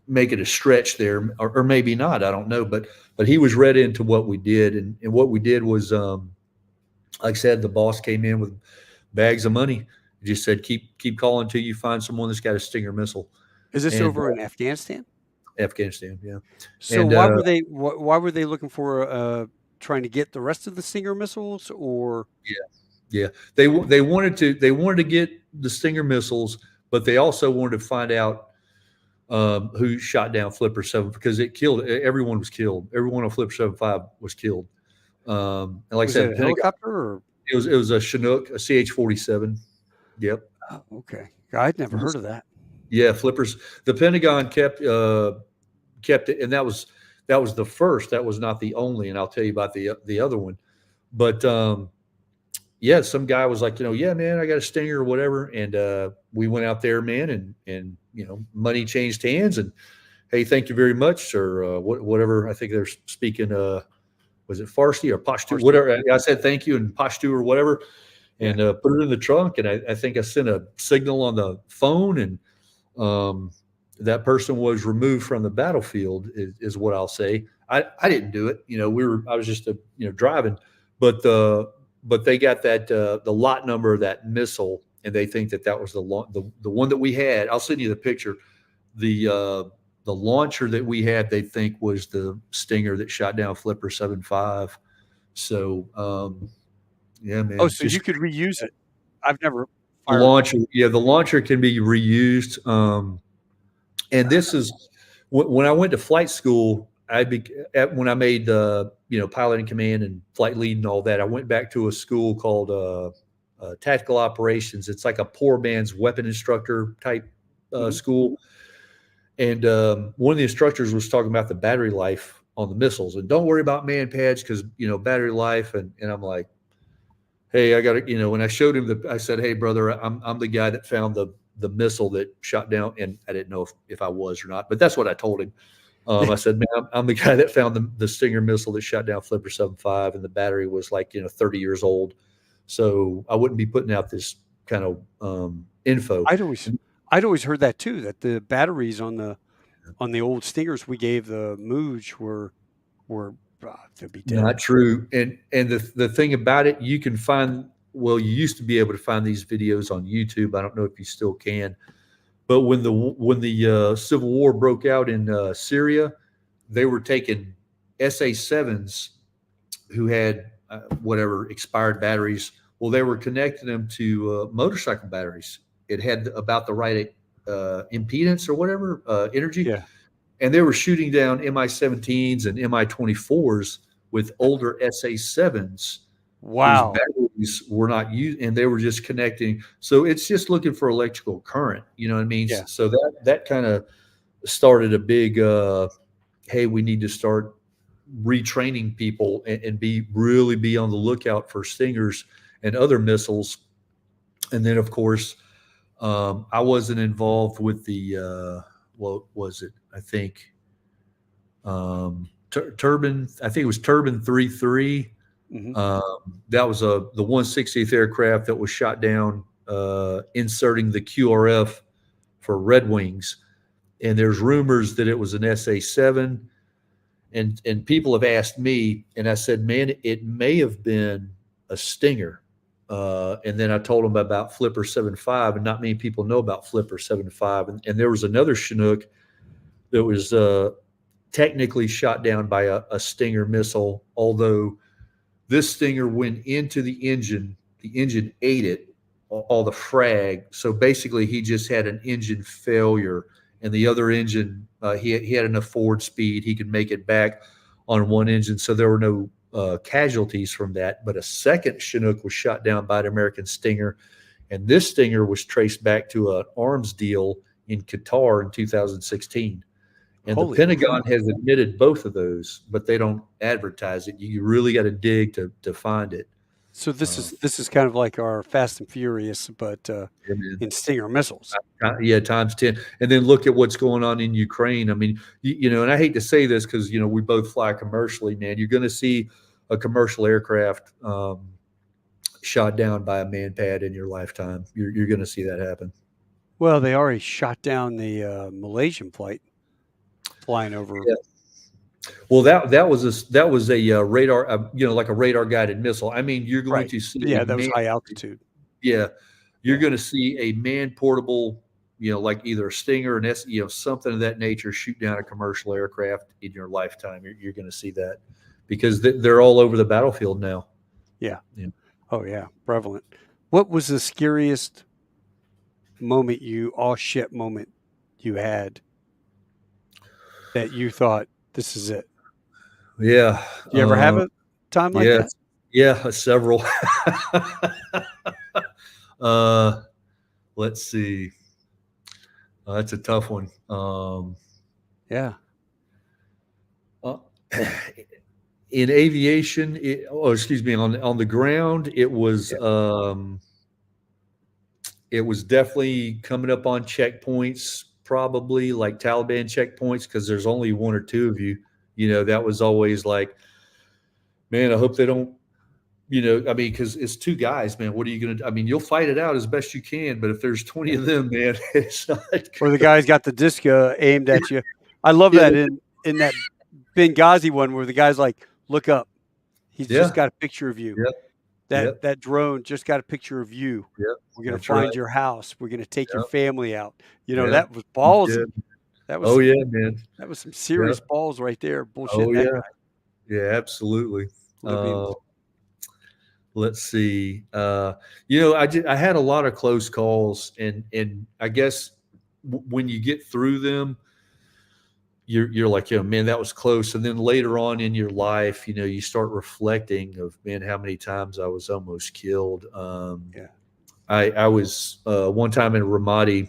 making a stretch there, or maybe not, I don't know. But he was read into what we did. And what we did was, like I said, the boss came in with bags of money. He just said, keep calling until you find someone that's got a Stinger missile. Is this over in Afghanistan? Afghanistan, yeah. So why were they looking for trying to get the rest of the Stinger missiles? Or yeah, they wanted to get the Stinger missiles, but they also wanted to find out who shot down Flipper 7, because everyone was killed. Everyone on Flipper 75 was killed. And like was I said, it a helicopter, or it was a Chinook, a CH-47. Yep. Oh, okay. I'd never heard of that. Yeah, Flippers. The Pentagon kept it, and that was the first. That was not the only, and I'll tell you about the other one. But yeah, some guy was like, yeah, man, I got a Stinger or whatever, and we went out there, man, and money changed hands, and hey, thank you very much, or whatever. I think they're speaking. Was it Farsi or Pashto? Whatever. I said thank you in Pashto or whatever, and put it in the trunk. And I think I sent a signal on the phone, and that person was removed from the battlefield, is what I'll say. I didn't do it. I was just driving, but they got that the lot number of that missile, and they think that was the one that we had. I'll send you the picture. The launcher that we had, they think, was the Stinger that shot down Flipper 75. So, yeah, man. Oh, so you could reuse it. I've never. The launcher can be reused. And this is when I went to flight school. When I made pilot in command and flight lead and all that, I went back to a school called Tactical Operations. It's like a poor man's weapon instructor type school. And one of the instructors was talking about the battery life on the missiles, and don't worry about man pads because battery life. And I'm like, hey, I got to, when I showed him I said, hey, brother, I'm the guy that found the missile that shot down, and I didn't know if I was or not, but that's what I told him. I said, man, I'm the guy that found the Stinger missile that shot down Flipper 75, and the battery was like 30 years old, so I wouldn't be putting out this kind of info. I'd always heard that too, that the batteries on the old Stingers we gave the Mooj were to be dead. Not true. And the thing about it, you can find, you used to be able to find these videos on YouTube. I don't know if you still can, but when the Civil War broke out in Syria, they were taking SA-7s who had whatever expired batteries. Well, they were connecting them to motorcycle batteries. It had about the right impedance or whatever, energy. Yeah. And they were shooting down Mi-17s and Mi-24s with older SA-7s. Wow. Whose batteries were not used, and they were just connecting. So it's just looking for electrical current. You know what I mean? Yeah. So that kind of started a big, hey, we need to start retraining people and really be on the lookout for stingers and other missiles. And then, of course, I wasn't involved with the what was it? I think Turbine. I think it was Turbine 33. That was the 160th aircraft that was shot down inserting the QRF for Red Wings. And there's rumors that it was an SA-7. And people have asked me, and I said, man, it may have been a Stinger. And then I told them about Flipper 7.5, and not many people know about Flipper 7.5. And there was another Chinook that was technically shot down by a Stinger missile, although this Stinger went into the engine ate it, all the frag. So basically he just had an engine failure, and the other engine, he had enough forward speed, he could make it back on one engine. So there were no casualties from that. But a second Chinook was shot down by an American Stinger, and this Stinger was traced back to an arms deal in Qatar in 2016. And the Pentagon has admitted both of those, but they don't advertise it. You really got to dig to find it. So this is kind of like our Fast and Furious, but in Stinger missiles. Yeah, times 10. And then look at what's going on in Ukraine. I mean, you know, and I hate to say this because, you know, we both fly commercially, man. You're going to see a commercial aircraft shot down by a man-pad in your lifetime. You're going to see that happen. Well, they already shot down the Malaysian flight flying over. Yeah. Well, that was a radar, you know, like a radar guided missile. I mean, you're going to see, that was high altitude. Yeah, you're going to see a man portable, you know, like either a Stinger, an you know, something of that nature, shoot down a commercial aircraft in your lifetime. You're going to see that because they're all over the battlefield now. Yeah. Oh yeah, prevalent. What was the scariest moment moment you had that you thought, this is it? Yeah. Do you ever have a time like that? Yeah, several. Let's see. That's a tough one. Yeah. In aviation, on the ground, it was definitely coming up on checkpoints, probably like Taliban checkpoints, because there's only one or two of you. You know, that was always like, man, I hope they don't, you know, I mean, because it's two guys, man. What are you going to, I mean, you'll fight it out as best you can, but if there's 20 of them, man, it's not good. Or the guy's got the disc aimed at you. I love that in that Benghazi one where the guy's like, look up. He's just got a picture of you. That drone just got a picture of you. We're going to find your house. We're going to take your family out. You know, that was ballsy. That was man. That was some serious balls right there. Bullshit. Guy. Yeah, absolutely. Let's see. You know, I had a lot of close calls, and I guess when you get through them, you're like, you know, man, that was close. And then later on in your life, you know, you start reflecting of, man, how many times I was almost killed. I was one time in Ramadi,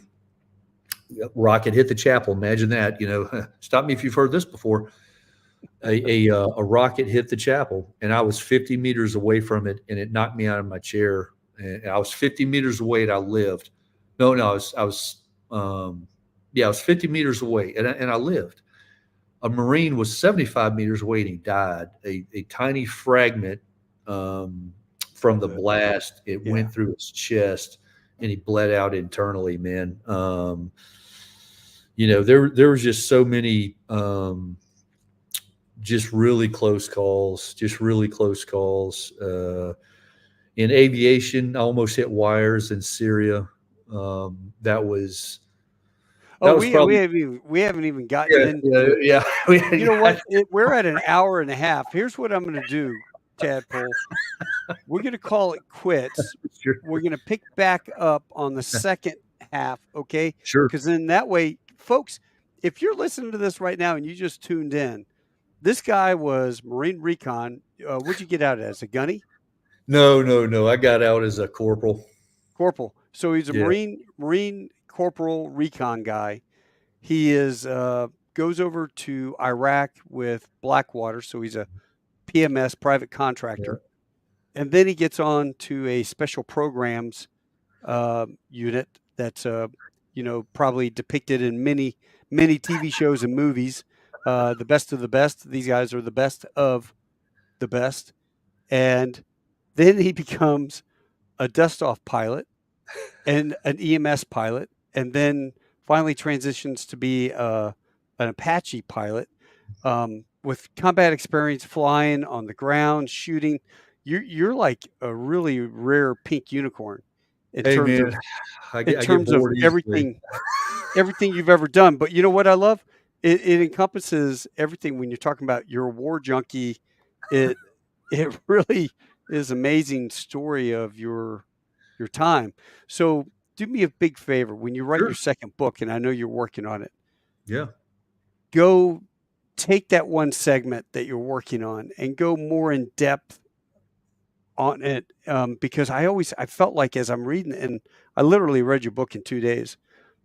rocket hit the chapel. Imagine that, you know, stop me if you've heard this before. A rocket hit the chapel, and I was 50 meters away from it, and it knocked me out of my chair. And I was 50 meters away, and I lived. No, I was 50 meters away, and I lived. A Marine was 75 meters away, and he died. A tiny fragment from the blast, it went through his chest, and he bled out internally, man. You know, there was just so many just really close calls. In aviation, I almost hit wires in Syria. That was we haven't even gotten into yeah. You know what? We're at an hour and a half. Here's what I'm going to do, Tadpole. We're going to call it quits. Sure. We're going to pick back up on the second half, okay? Sure. Because then that way, folks, if you're listening to this right now and you just tuned in, this guy was Marine Recon. What'd you get out as a gunny? No. I got out as a corporal. So he's a Marine Corporal Recon guy. He is goes over to Iraq with Blackwater, so he's a PMS, private Yeah. contractor, and then he gets on to a special programs unit that's probably depicted in many TV shows and movies. The best of the best. These guys are the best of the best, and then he becomes a dust off pilot and an EMS pilot, and then finally transitions to be an Apache pilot with combat experience, flying on the ground, shooting. You're like a really rare pink unicorn in Hey, terms man, of I get bored easily. everything you've ever done. But you know what I love? It encompasses everything. When you're talking about you're a war junkie, it it really is amazing story of your time. So do me a big favor when you write your Sure. second book, and I know you're working on it. Yeah. Go take that one segment that you're working on and go more in depth on it, because I felt like as I'm reading, and I literally read your book in 2 days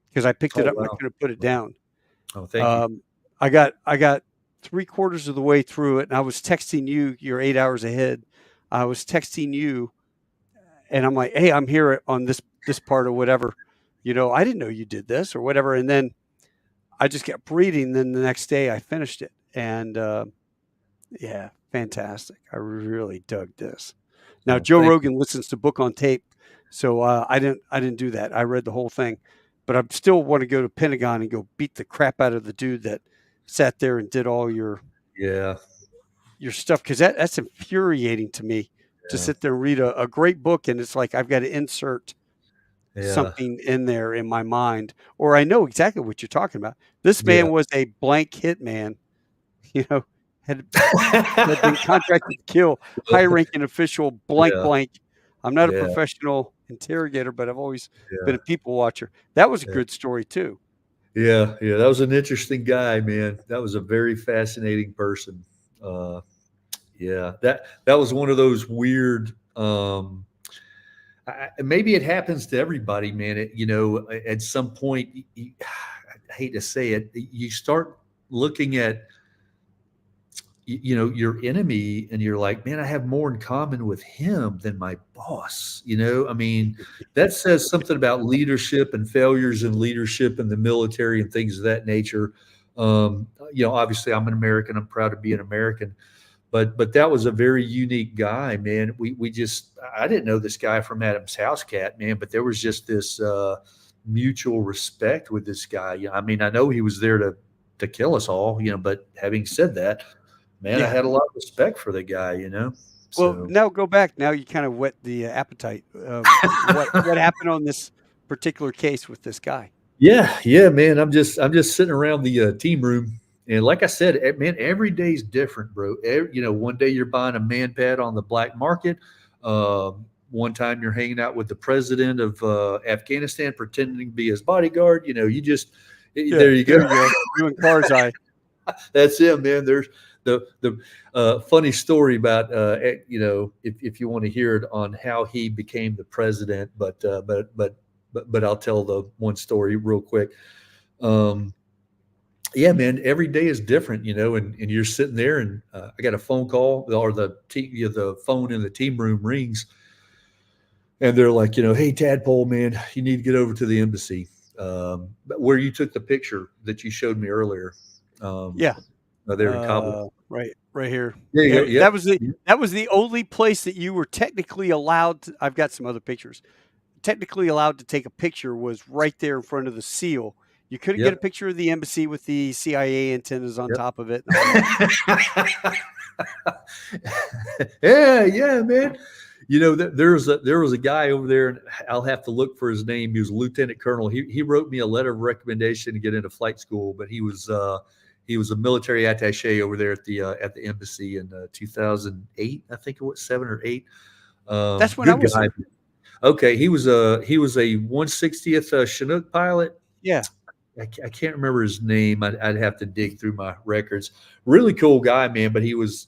because I picked it Oh, up and I wow. couldn't put it down. Oh, thank you. Um, I got 3/4 of the way through it, and I was texting you. You're 8 hours ahead. I was texting you, and I'm like, "Hey, I'm here on this part or whatever." I didn't know you did this or whatever. And then I just kept reading. Then the next day, I finished it, and yeah, fantastic. I really dug this. Now Oh, Joe thank you. Rogan listens to book on tape, so I didn't do that. I read the whole thing, but I still want to go to Pentagon and go beat the crap out of the dude that sat there and did all Yeah. your stuff, because that's infuriating to me to Yeah. sit there and read a great book, and it's like I've got to insert Yeah. something in there in my mind, or I know exactly what you're talking about. This Yeah. man was a blank hitman, you know, had had been contracted to kill high-ranking official blank Yeah. blank. I'm not a Yeah. professional interrogator, but I've always been Yeah. a people watcher. That was a Yeah. good story too. Yeah. Yeah. That was an interesting guy, man. That was a very fascinating person. Uh, yeah. That was one of those weird. Maybe it happens to everybody, man. At some point, I hate to say it, you start looking at your enemy, and you're like, man, I have more in common with him than my boss. I mean, that says something about leadership and failures in leadership in the military and things of that nature. Obviously I'm an American, I'm proud to be an American, but that was a very unique guy, man. I didn't know this guy from Adam's House Cat, man, but there was just this mutual respect with this guy. I mean, I know he was there to kill us all, but having said that, man, I Yeah. had a lot of respect for the guy. Well, So now go back. Now you kind of whet the appetite. What happened on this particular case with this guy? yeah, man. I'm just sitting around the team room, and like I said, man, every day's different, bro. One day you're buying a man pad on the black market. One time you're hanging out with the president of Afghanistan, pretending to be his bodyguard. Yeah, There you there go. you go. You and Karzai. That's it, man. There's the funny story about if you want to hear it on how he became the president, but I'll tell the one story real quick. Yeah, man, every day is different, and you're sitting there, and I got a phone call, or the phone in the team room rings, and they're like, hey, Tadpole, man, you need to get over to the embassy, where you took the picture that you showed me earlier. Yeah. There in Kabul. Right here. There you go. Yep. That was the only place that you were technically allowed to. I've got some other pictures. Technically allowed to take a picture was right there in front of the seal. You couldn't get a Yep. picture of the embassy with the CIA antennas on Yep. top of it. Yeah, man. There was a guy over there, and I'll have to look for his name. He was a lieutenant colonel. He wrote me a letter of recommendation to get into flight school, but he was a military attaché over there at the embassy in 2008, I think it was 7 or 8. That's when I was guy. there. Okay, he was a 160th Chinook pilot. Yeah. I can't remember his name. I'd have to dig through my records. Really cool guy, man. But he was.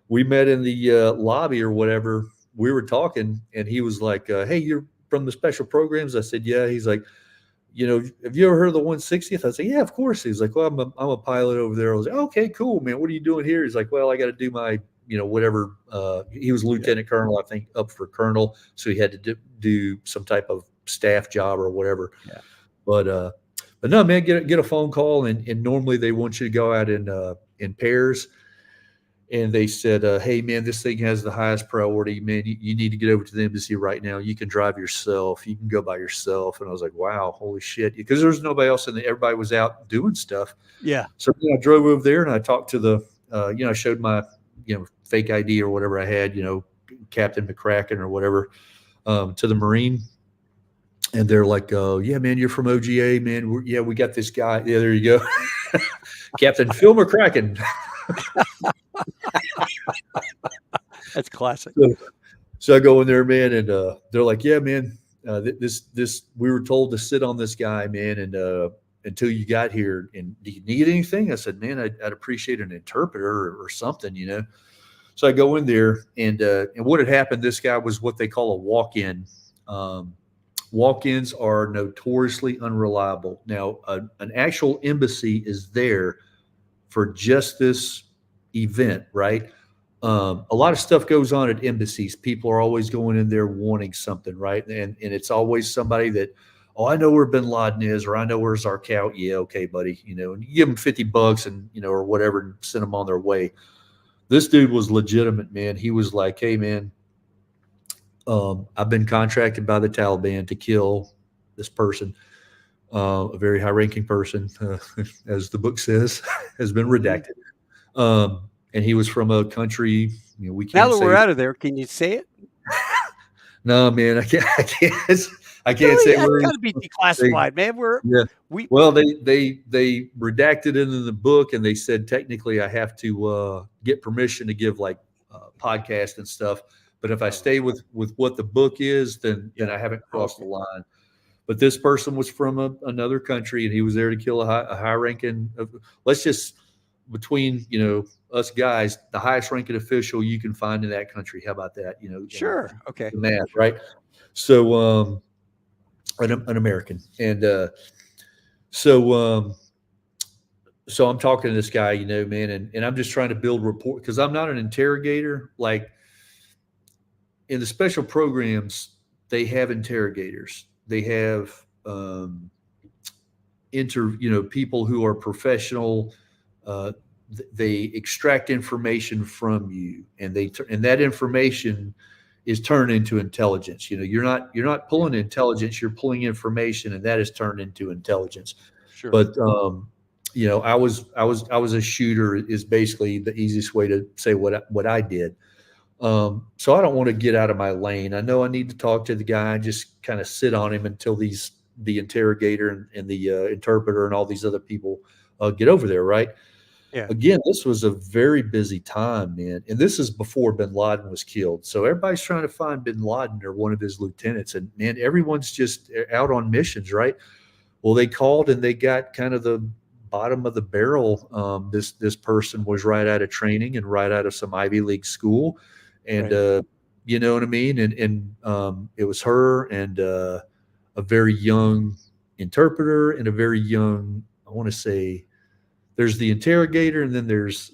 We met in the lobby or whatever. We were talking, and he was like, "Hey, you're from the special programs?" I said, "Yeah." He's like, have you ever heard of the 160th? I said, yeah, of course. He's like, well, I'm a pilot over there. I was like, okay, cool, man. What are you doing here? He's like, well, I got to do my, whatever. He was lieutenant colonel, I think, up for colonel. So he had to do some type of staff job or whatever. Yeah. But no, man, get a phone call. And normally they want you to go out in pairs. And they said, hey, man, this thing has the highest priority. Man, you need to get over to the embassy right now. You can drive yourself. You can go by yourself. And I was like, wow, holy shit. Because there was nobody else in there. Everybody was out doing stuff. Yeah. So I drove over there and I talked to the, I showed my, fake ID or whatever I had, Captain McCracken or whatever, to the Marine. And they're like, yeah, man, you're from OGA, man. We got this guy. Yeah, there you go. Captain Phil McCracken. That's classic. So I go in there, man, and they're like, yeah, man, this we were told to sit on this guy, man, and until you got here. And do you need anything? I said, man, I'd appreciate an interpreter or something, So I go in there, and what had happened, this guy was what they call a walk-in. Walk-ins are notoriously unreliable. Now, an actual embassy is there for just this event, right? A lot of stuff goes on at embassies. People are always going in there wanting something, right? And it's always somebody that, oh, I know where Bin Laden is, or I know where's our cow. Yeah, okay, buddy. And you give them $50 and or whatever, and send them on their way. This dude was legitimate, man. He was like, hey, man, I've been contracted by the Taliban to kill this person, a very high-ranking person, as the book says, has been redacted. And he was from a country, we can't. Now that we're out of there, can you say it? No, man, I can't Really? say It's got to be declassified, man. Well, they redacted it in the book, and they said technically I have to get permission to give like podcast and stuff. But if I stay with what the book is, then I haven't crossed the line. But this person was from another country, and he was there to kill a high-ranking. Let's just, between us guys, the highest-ranking official you can find in that country. How about that? Sure. Okay. The math, right? So, an American, and so I'm talking to this guy, man, and I'm just trying to build rapport because I'm not an interrogator. Like in the special programs, they have interrogators. They have people who are professional. They extract information from you, and that information is turned into intelligence. You're not pulling intelligence, you're pulling information, and that is turned into intelligence. Sure. But I was a shooter is basically the easiest way to say what I did. So I don't want to get out of my lane. I know I need to talk to the guy and just kind of sit on him until the interrogator and the interpreter and all these other people get over there, right? Yeah. Again, this was a very busy time, man. And this is before Bin Laden was killed. So everybody's trying to find Bin Laden or one of his lieutenants. And, man, everyone's just out on missions, right? Well, they called and they got kind of the bottom of the barrel. This person was right out of training and right out of some Ivy League school. And, right. You know what I mean? And it was her and a very young interpreter and a very young, I want to say, there's the interrogator, and then there's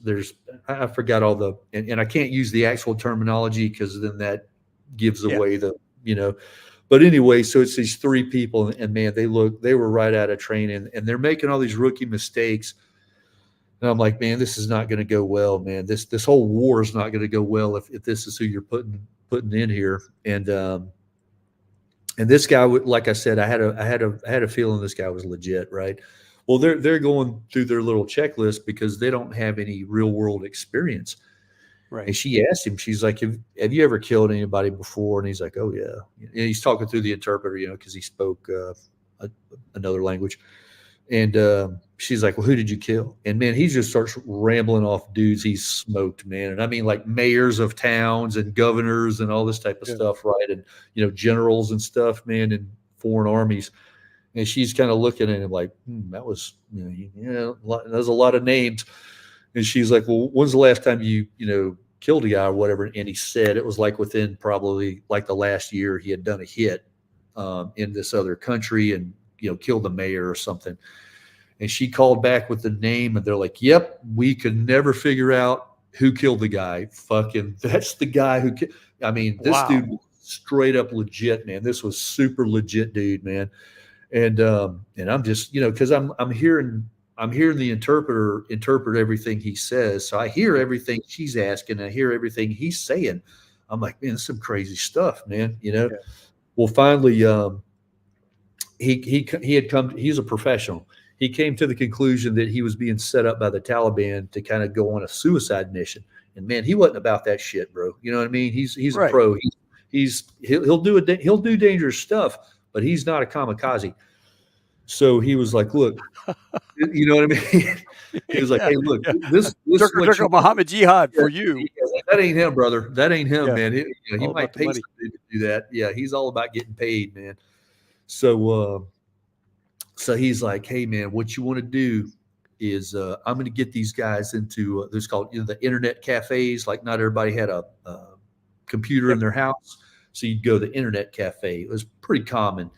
I forgot all the and I can't use the actual terminology because then that gives away but anyway, so it's these three people, and man, they were right out of training, and they're making all these rookie mistakes. And I'm like, man, this is not going to go well, man. This whole war is not going to go well if this is who you're putting in here. And this guy, like I said, I had a feeling this guy was legit, right? Well, they're going through their little checklist because they don't have any real world experience. Right. And she asked him, she's like, have you ever killed anybody before? And he's like, oh yeah. And he's talking through the interpreter, because he spoke another language. And she's like, well, who did you kill? And man, he just starts rambling off dudes he's smoked, man. And I mean, like mayors of towns and governors and all this type of stuff, right? And generals and stuff, man, in foreign armies. And she's kind of looking at him like, that was, there's a lot of names. And she's like, well, when's the last time you killed a guy or whatever? And he said it was like within probably like the last year he had done a hit in this other country. And kill the mayor or something. And she called back with the name, and they're like, yep, we could never figure out who killed the guy. Fucking, that's the guy who, I mean, this dude was straight up legit, man. This was super legit dude, man. And I'm just, cause I'm hearing the interpreter interpret everything he says. So I hear everything she's asking. I hear everything he's saying. I'm like, man, this is some crazy stuff, man. Yeah. Well, finally, he had come, he's a professional. He came to the conclusion that he was being set up by the Taliban to kind of go on a suicide mission. And man, he wasn't about that shit, bro. You know what I mean? He's right. a pro. He'll do dangerous stuff, but he's not a kamikaze. So he was like, look, you know what I mean? He was like, hey, look, this Turk Muhammad Jihad for you. That ain't him, brother. That ain't him, man. He might pay somebody to do that. Yeah, he's all about getting paid, man. So he's like, hey, man, what you want to do is I'm going to get these guys into there's called the internet cafes. Like not everybody had a computer in their house, so you'd go to the internet cafe. It was pretty common,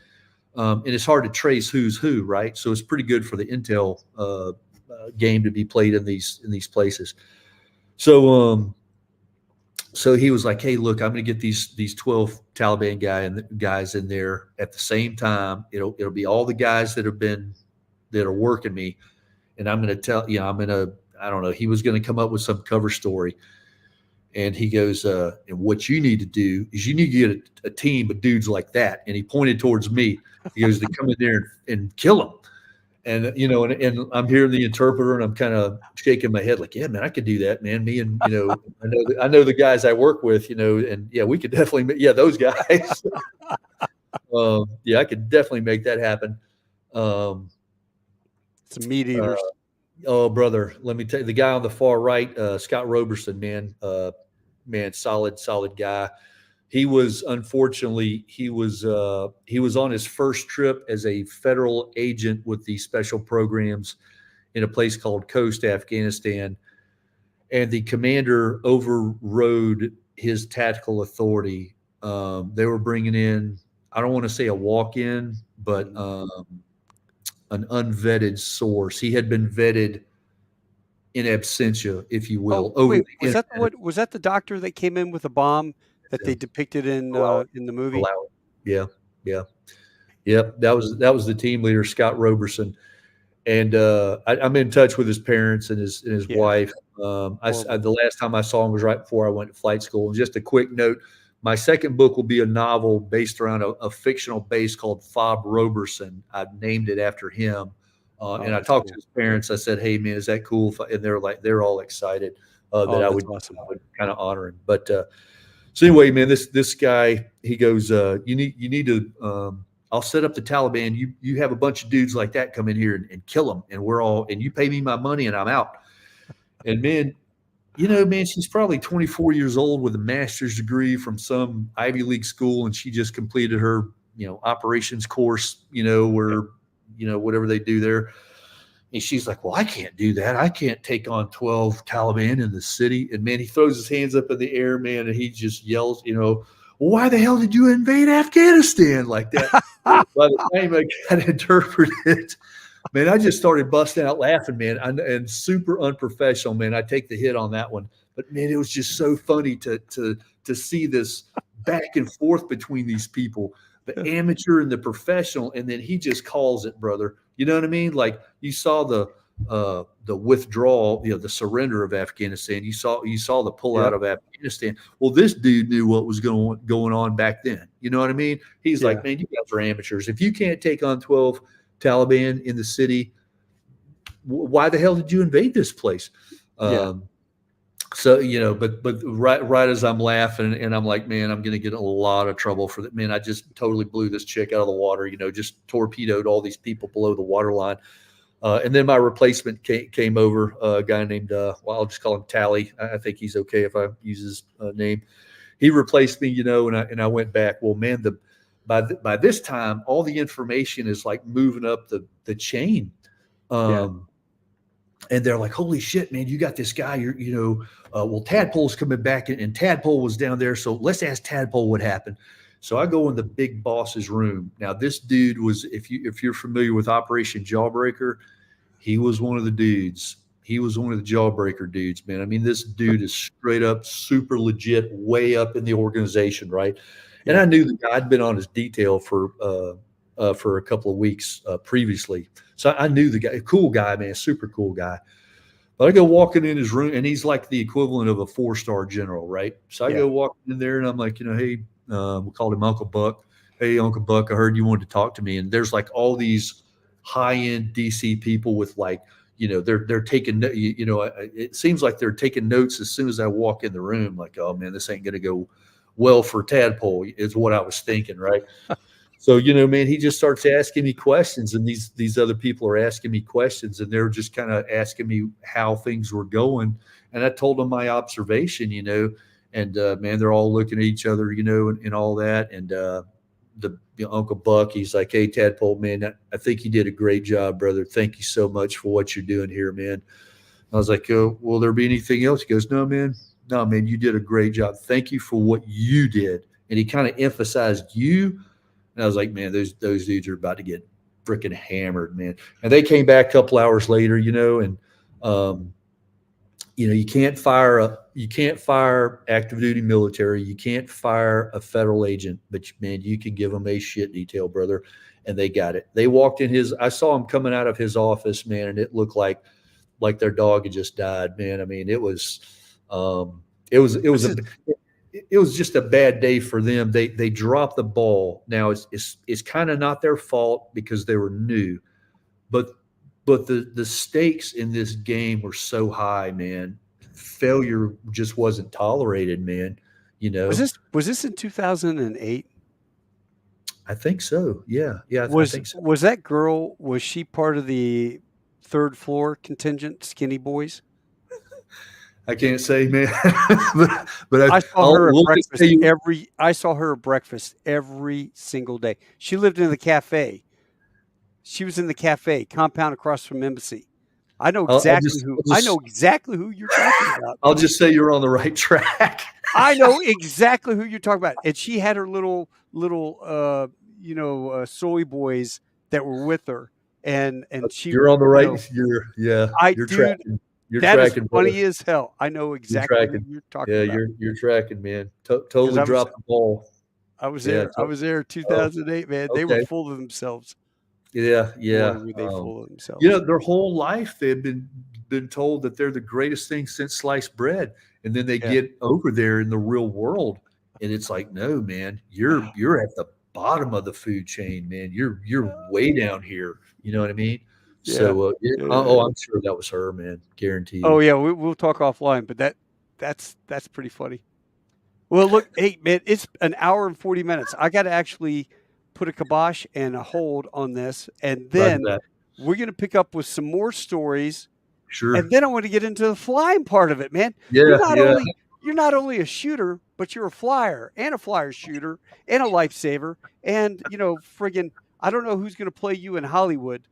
and it's hard to trace who's who, right? So it's pretty good for the intel game to be played in these places. So he was like, hey, look, I'm going to get these 12 Taliban guys in there at the same time. It'll be all the guys that are working me. And I'm going to tell, I don't know, he was going to come up with some cover story. And he goes, and what you need to do is you need to get a team of dudes like that. And he pointed towards me. He goes to come in there and kill them. And, and I'm hearing the interpreter and I'm kind of shaking my head like, yeah, man, I could do that, man. Me and, I know the guys I work with, and yeah, we could definitely, those guys. I could definitely make that happen. Some meat eaters. Oh, brother, let me tell you, the guy on the far right, Scott Roberson, man, solid guy. He was unfortunately he was on his first trip as a federal agent with the special programs in a place called Coast, Afghanistan, and the commander overrode his tactical authority. They were bringing in, I don't want to say a walk-in, but an unvetted source. He had been vetted in absentia, if you will. Was that the doctor that came in with a bomb that they depicted in the movie? Yeah. That was the team leader, Scott Roberson, and I'm in touch with his parents and his wife. The last time I saw him was right before I went to flight school. And just a quick note: my second book will be a novel based around a fictional base called Fob Roberson. I've named it after him. And I talked to his parents. I said, "Hey, man, is that cool?" And they're all excited that I would kind of honor him. But so anyway, man, this guy, he goes, you need to. I'll set up the Taliban. You have a bunch of dudes like that come in here and kill them, and you pay me my money, and I'm out. And man, she's probably 24 years old with a master's degree from some Ivy League school, and she just completed her operations course, whatever they do there. And she's like, well, I can't do that. I can't take on 12 Taliban in the city. And man, he throws his hands up in the air, man, and he just yells, well, why the hell did you invade Afghanistan like that? By the time I got interpreted, man, I just started busting out laughing, man, and super unprofessional, man. I take the hit on that one. But man, it was just so funny to see this back and forth between these people. The amateur and the professional, and then he just calls it, brother. You know what I mean? Like you saw the withdrawal, the surrender of Afghanistan. You saw the pullout of Afghanistan. Well, this dude knew what was going on back then. You know what I mean? He's like, man, you guys are amateurs. If you can't take on 12 Taliban in the city, why the hell did you invade this place? So, but right as I'm laughing and I'm like, man, I'm going to get a lot of trouble for that. Man, I just totally blew this chick out of the water, just torpedoed all these people below the waterline. And then my replacement came over, a guy named, I'll just call him Tally. I think he's okay if I use his name. He replaced me, and I went back. Well, man, by this time, all the information is like moving up the chain. And they're like, holy shit, man, you got this guy, well, Tadpole's coming back, and Tadpole was down there, so let's ask Tadpole what happened. So I go in the big boss's room. Now this dude was, if you're familiar with Operation Jawbreaker, he was one of the dudes. He was one of the Jawbreaker dudes, man. I mean, this dude is straight up super legit, way up in the organization, right? And Yeah. I knew the guy. I'd been on his detail for a couple of weeks previously, so I knew the guy. Cool guy, man, super cool guy. But I go walking in his room, and he's like the equivalent of a 4-star general, right? So I Yeah. go walking in there, and I'm like, hey, we called him Uncle Buck. Hey, Uncle Buck, I heard you wanted to talk to me. And there's like all these high-end DC people with like, they're taking, it seems like they're taking notes as soon as I walk in the room. Like, oh man, this ain't gonna go well for Tadpole, is what I was thinking, right? So, man, he just starts asking me questions, and these other people are asking me questions, and they're just kind of asking me how things were going. And I told them my observation, and man, they're all looking at each other, and all that. And Uncle Buck, he's like, "Hey, Tadpole, man, I think you did a great job, brother. Thank you so much for what you're doing here, man." I was like, "Oh, will there be anything else?" He goes, no, man, you did a great job. Thank you for what you did." And he kind of emphasized you. And I was like, man, those dudes are about to get freaking hammered, man. And they came back a couple hours later, and you can't fire active duty military, you can't fire a federal agent, but man, you can give them a shit detail, brother. And they got it. They walked in I saw him coming out of his office, man, and it looked like their dog had just died, man. I mean, it was just a bad day for them. They dropped the ball. Now it's kind of not their fault because they were new, but the stakes in this game were so high, man. Failure just wasn't tolerated, man. Was this in 2008? I think so. Yeah, I Was think so. was that girl? Was she part of the third floor contingent, Skinny Boys? I can't say, man, but I saw I'll her at look and breakfast tell you. I saw her at breakfast every single day. She lived in the cafe. She was in the cafe compound across from Embassy. I know I'll, I'll exactly just, who I'll I just, know exactly who you're talking about. I'll just say you're on the right track. I know exactly who you're talking about. And she had her little soy boys that were with her, and she, You're on the you right. know, You're dude, tracking. You're that is tracking, brother. funny as hell. I know You're exactly who tracking. you're talking Yeah, about you're tracking, man. because Totally dropped the ball. I was Yeah. there. I was there in Oh, 2008, man. They were okay. full of themselves. Yeah, Boy, yeah. were they full of themselves. Their whole life they've been told that they're the greatest thing since sliced bread, and then they Yeah. get over there in the real world, and it's like, no, man, you're at the bottom of the food chain, man. You're way down here. You know what I mean? Yeah. So, Yeah. I'm sure that was her, man. Guarantee Oh you. yeah, we'll talk offline, but that's pretty funny. Well, look, hey man, it's an hour and 40 minutes. I got to actually put a kibosh and a hold on this, and Roger then that. we're going to pick up with some more stories, and Sure. then I want to get into the flying part of it, man. You're Yeah, not yeah. only you're not only a shooter, but you're a flyer and a flyer shooter and a lifesaver, and friggin' I don't know who's going to play you in Hollywood,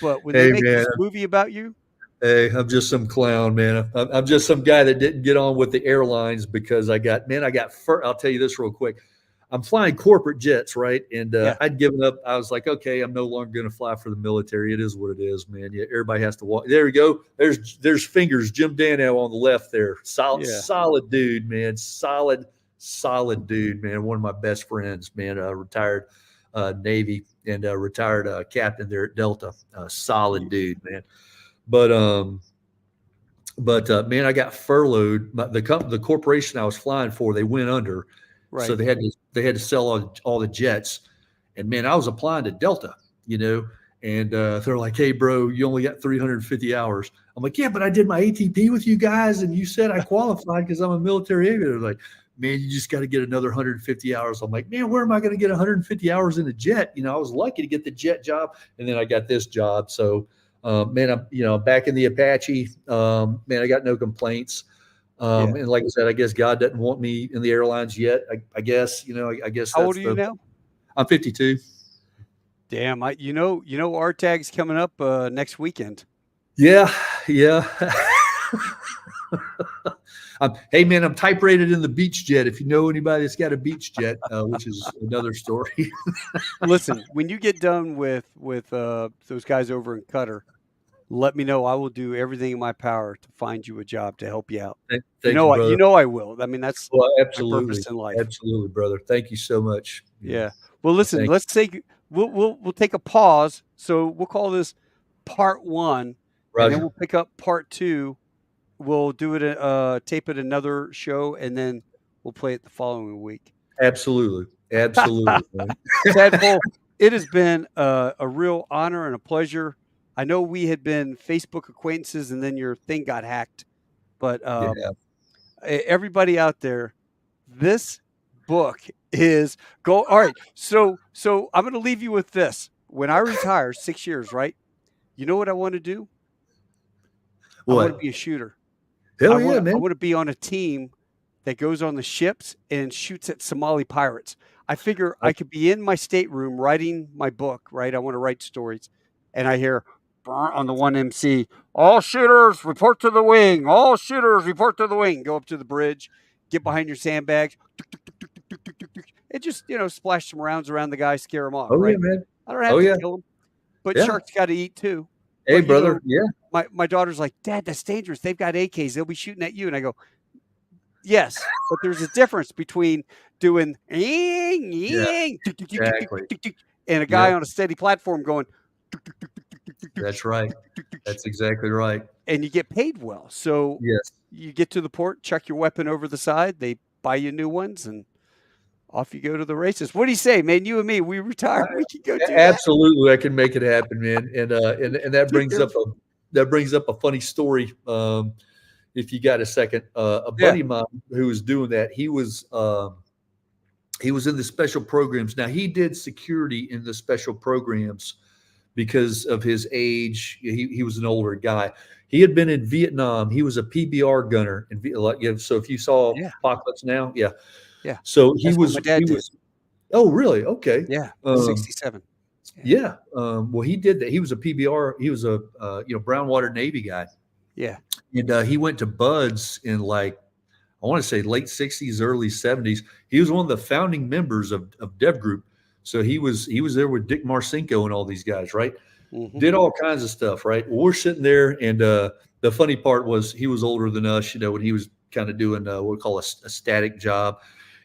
but when they Hey, make man. this movie about you, Hey, I'm just some clown, man. I'm just some guy that didn't get on with the airlines because I'll tell you this real quick. I'm flying corporate jets, right? And yeah, I'd given up. I was like, okay, I'm no longer going to fly for the military. It is what it is, man. Yeah, everybody has to walk. There we go. There's fingers. Jim Dano on the left there. yeah, Solid dude, man. Solid dude, man. One of my best friends, man. Retired Navy and retired captain there at Delta. Solid dude, man. But man, I got furloughed. The corporation I was flying for, they went under, so right. they had to sell all the jets. And man, I was applying to Delta, and they're like, "Hey, bro, you only got 350 hours." I'm like, "Yeah, but I did my ATP with you guys, and you said I qualified because I'm a military aviator." They're like, "Man, you just got to get another 150 hours." I'm like, "Man, where am I going to get 150 hours in a jet?" I was lucky to get the jet job, and then I got this job. So, man, I'm back in the Apache. Man, I got no complaints. Yeah. And like I said, I guess God doesn't want me in the airlines yet. I guess, I guess How old that's are you the. now? I'm 52. Damn, our tag's coming up next weekend. Yeah, yeah. Hey man, I'm type rated in the beach jet. If you know anybody that's got a beach jet, which is another story. Listen, when you get done with those guys over in Qatar, let me know. I will do everything in my power to find you a job to help you out. Thank you, You brother. know I will. I mean, that's Well, my absolutely, purpose in life. absolutely, brother. Thank you so much. Yeah. Well, Well, listen, thank let's take we'll take a pause. So we'll call this part 1, and then Roger. we'll pick up part 2. We'll do it tape it another show, and then we'll play it the following week. Absolutely, absolutely, man. Tadpole, it has been a real honor and a pleasure. I know we had been Facebook acquaintances, and then your thing got hacked. But Yeah, everybody out there, this book is go. All right, so I'm going to leave you with this. When I retire, 6 years, right? You know what I want to do? I want to what? be a shooter. Hell yeah, I man. want to be on a team that goes on the ships and shoots at Somali pirates. I figure I could be in my stateroom writing my book, right? I want to write stories. And I hear on the one MC, all shooters report to the wing. All shooters report to the wing. Go up to the bridge, get behind your sandbags. It just, splash some rounds around the guy, scare him off, Oh yeah, right? man. I don't have Oh to yeah, kill him, but yeah. sharks got to eat too. Hey, But, brother. Yeah. my daughter's like, Dad, that's dangerous. They've got AKs. They'll be shooting at you. And I go, yes, but there's a difference between doing Yeah. Exactly. and a Yeah. guy on a steady platform going, That's right. That's exactly right. and you get paid well. So Yes. you get to the port, chuck your weapon over the side, they buy you new ones, and off you go to the races. What do you say, man? You and me, we retire, we can go do that. Absolutely, I can make it happen, man. And that Take brings care. up a funny story. If you got a second, a Yeah, buddy of mine who was doing that, he was in the special programs. Now he did security in the special programs because of his age. He was an older guy. He had been in Vietnam. He was a PBR gunner. So if you saw yeah, Apocalypse Now, yeah. yeah. So That's what my he dad did. was. Oh, really? Okay. Yeah, Um, 67. Yeah, yeah. Well, he did that. He was a PBR. He was a brown water Navy guy, yeah, and he went to Buds in like I want to say late '60s, early '70s. He was one of the founding members of Dev Group. So he was there with Dick Marcinko and all these guys, right? hmm, Did all kinds of stuff, right? Well, we're sitting there, and the funny part was he was older than us, when he was kind of doing what we call a static job.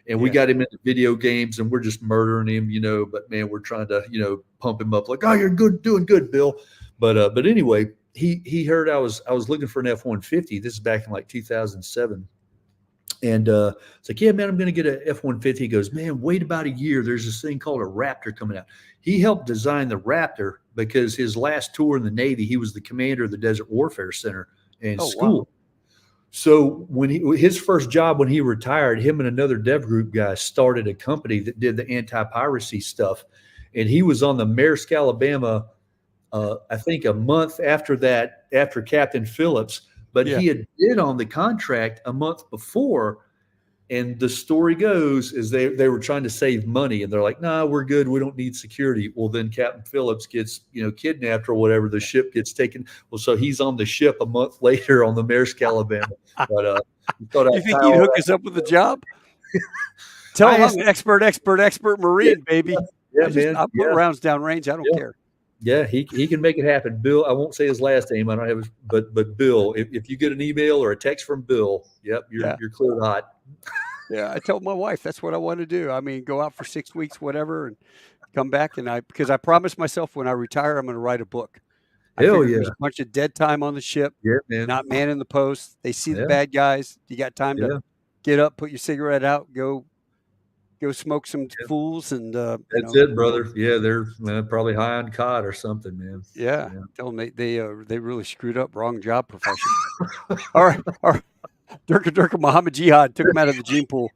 And we yeah, got him into video games, and we're just murdering him, But man, we're trying to, pump him up, like, oh, you're good, doing good, Bill. But anyway, he heard I was looking for an F-150. This is back in like 2007, and it's like, yeah, man, I'm going to get an F-150. He goes, man, wait about a year. There's this thing called a Raptor coming out. He helped design the Raptor because his last tour in the Navy, he was the commander of the Desert Warfare Center and oh, wow, school. So when his first job when he retired, him and another dev group guy started a company that did the anti-piracy stuff, and he was on the Maersk, Alabama. I think a month after that, after Captain Phillips, but yeah. he had been on the contract a month before. And the story goes is they were trying to save money, and they're like, "Nah, we're good. We don't need security." Well, then Captain Phillips gets kidnapped or whatever. The ship gets taken. Well, so he's on the ship a month later on the Maersk, Alabama. But you thought You I'd think tie he'd all hook that us up with a together. job? Tell I him I'm asked, an expert yeah, Marine, baby. yeah, man, I put yeah, rounds down range. I don't yeah. care. Yeah, he can make it happen. Bill, I won't say his last name. I don't have his, but Bill, if you get an email or a text from Bill, yep, Yeah. you're clear hot. Yeah. I told my wife that's what I want to do. I mean, go out for 6 weeks, whatever, and come back. And because I promised myself when I retire, I'm going to write a book. I Hell figured yeah, there's a bunch of dead time on the ship, yeah, man, not manning the post. They see the yeah, bad guys. You got time to yeah. get up, put your cigarette out, go smoke some fools, and That's it, brother. Yeah, they're probably high on cod or something, man. yeah, Yeah. tell them they really screwed up. Wrong job profession. All right, all right. Durka Muhammad Jihad took him out of the gene pool.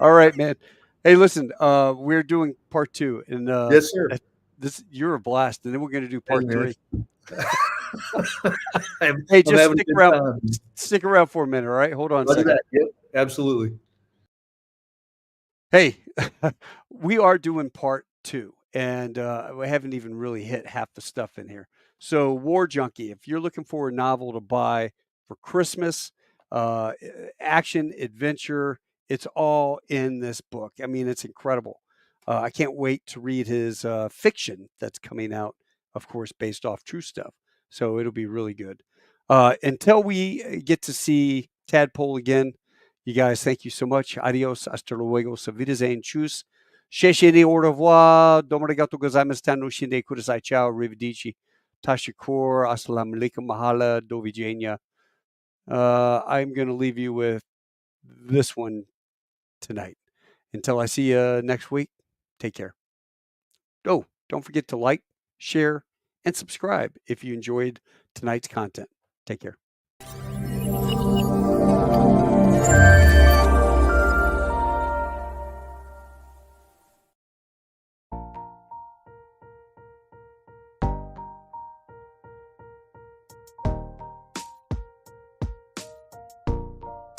All right, man. Hey, listen, we're doing part 2, and Yes, sir. this you're a blast, and then we're going to do Hey, part man. 3. I'm Hey, just having a good time. stick around for a minute, all right? Hold on a Roger second. that. Yep, absolutely. Hey, we are doing part 2, and we haven't even really hit half the stuff in here. So, War Junkie, if you're looking for a novel to buy for Christmas, uh, action, adventure. It's all in this book. I mean, it's incredible. I can't wait to read his fiction that's coming out, of course, based off true stuff. So it'll be really good. Until we get to see Tadpole again, you guys, thank you so much. Adios, hasta luego, auf Wiedersehen, tschüss. Sheshini, au revoir, domarigato gozaimasu, tanu shinde kudasai, ciao, arrivederci, tashakur, assalamu alaikum, mahala, dovidzenia. I'm going to leave you with this one tonight. Until I see you next week, take care. Oh, don't forget to like, share, and subscribe if you enjoyed tonight's content. Take care.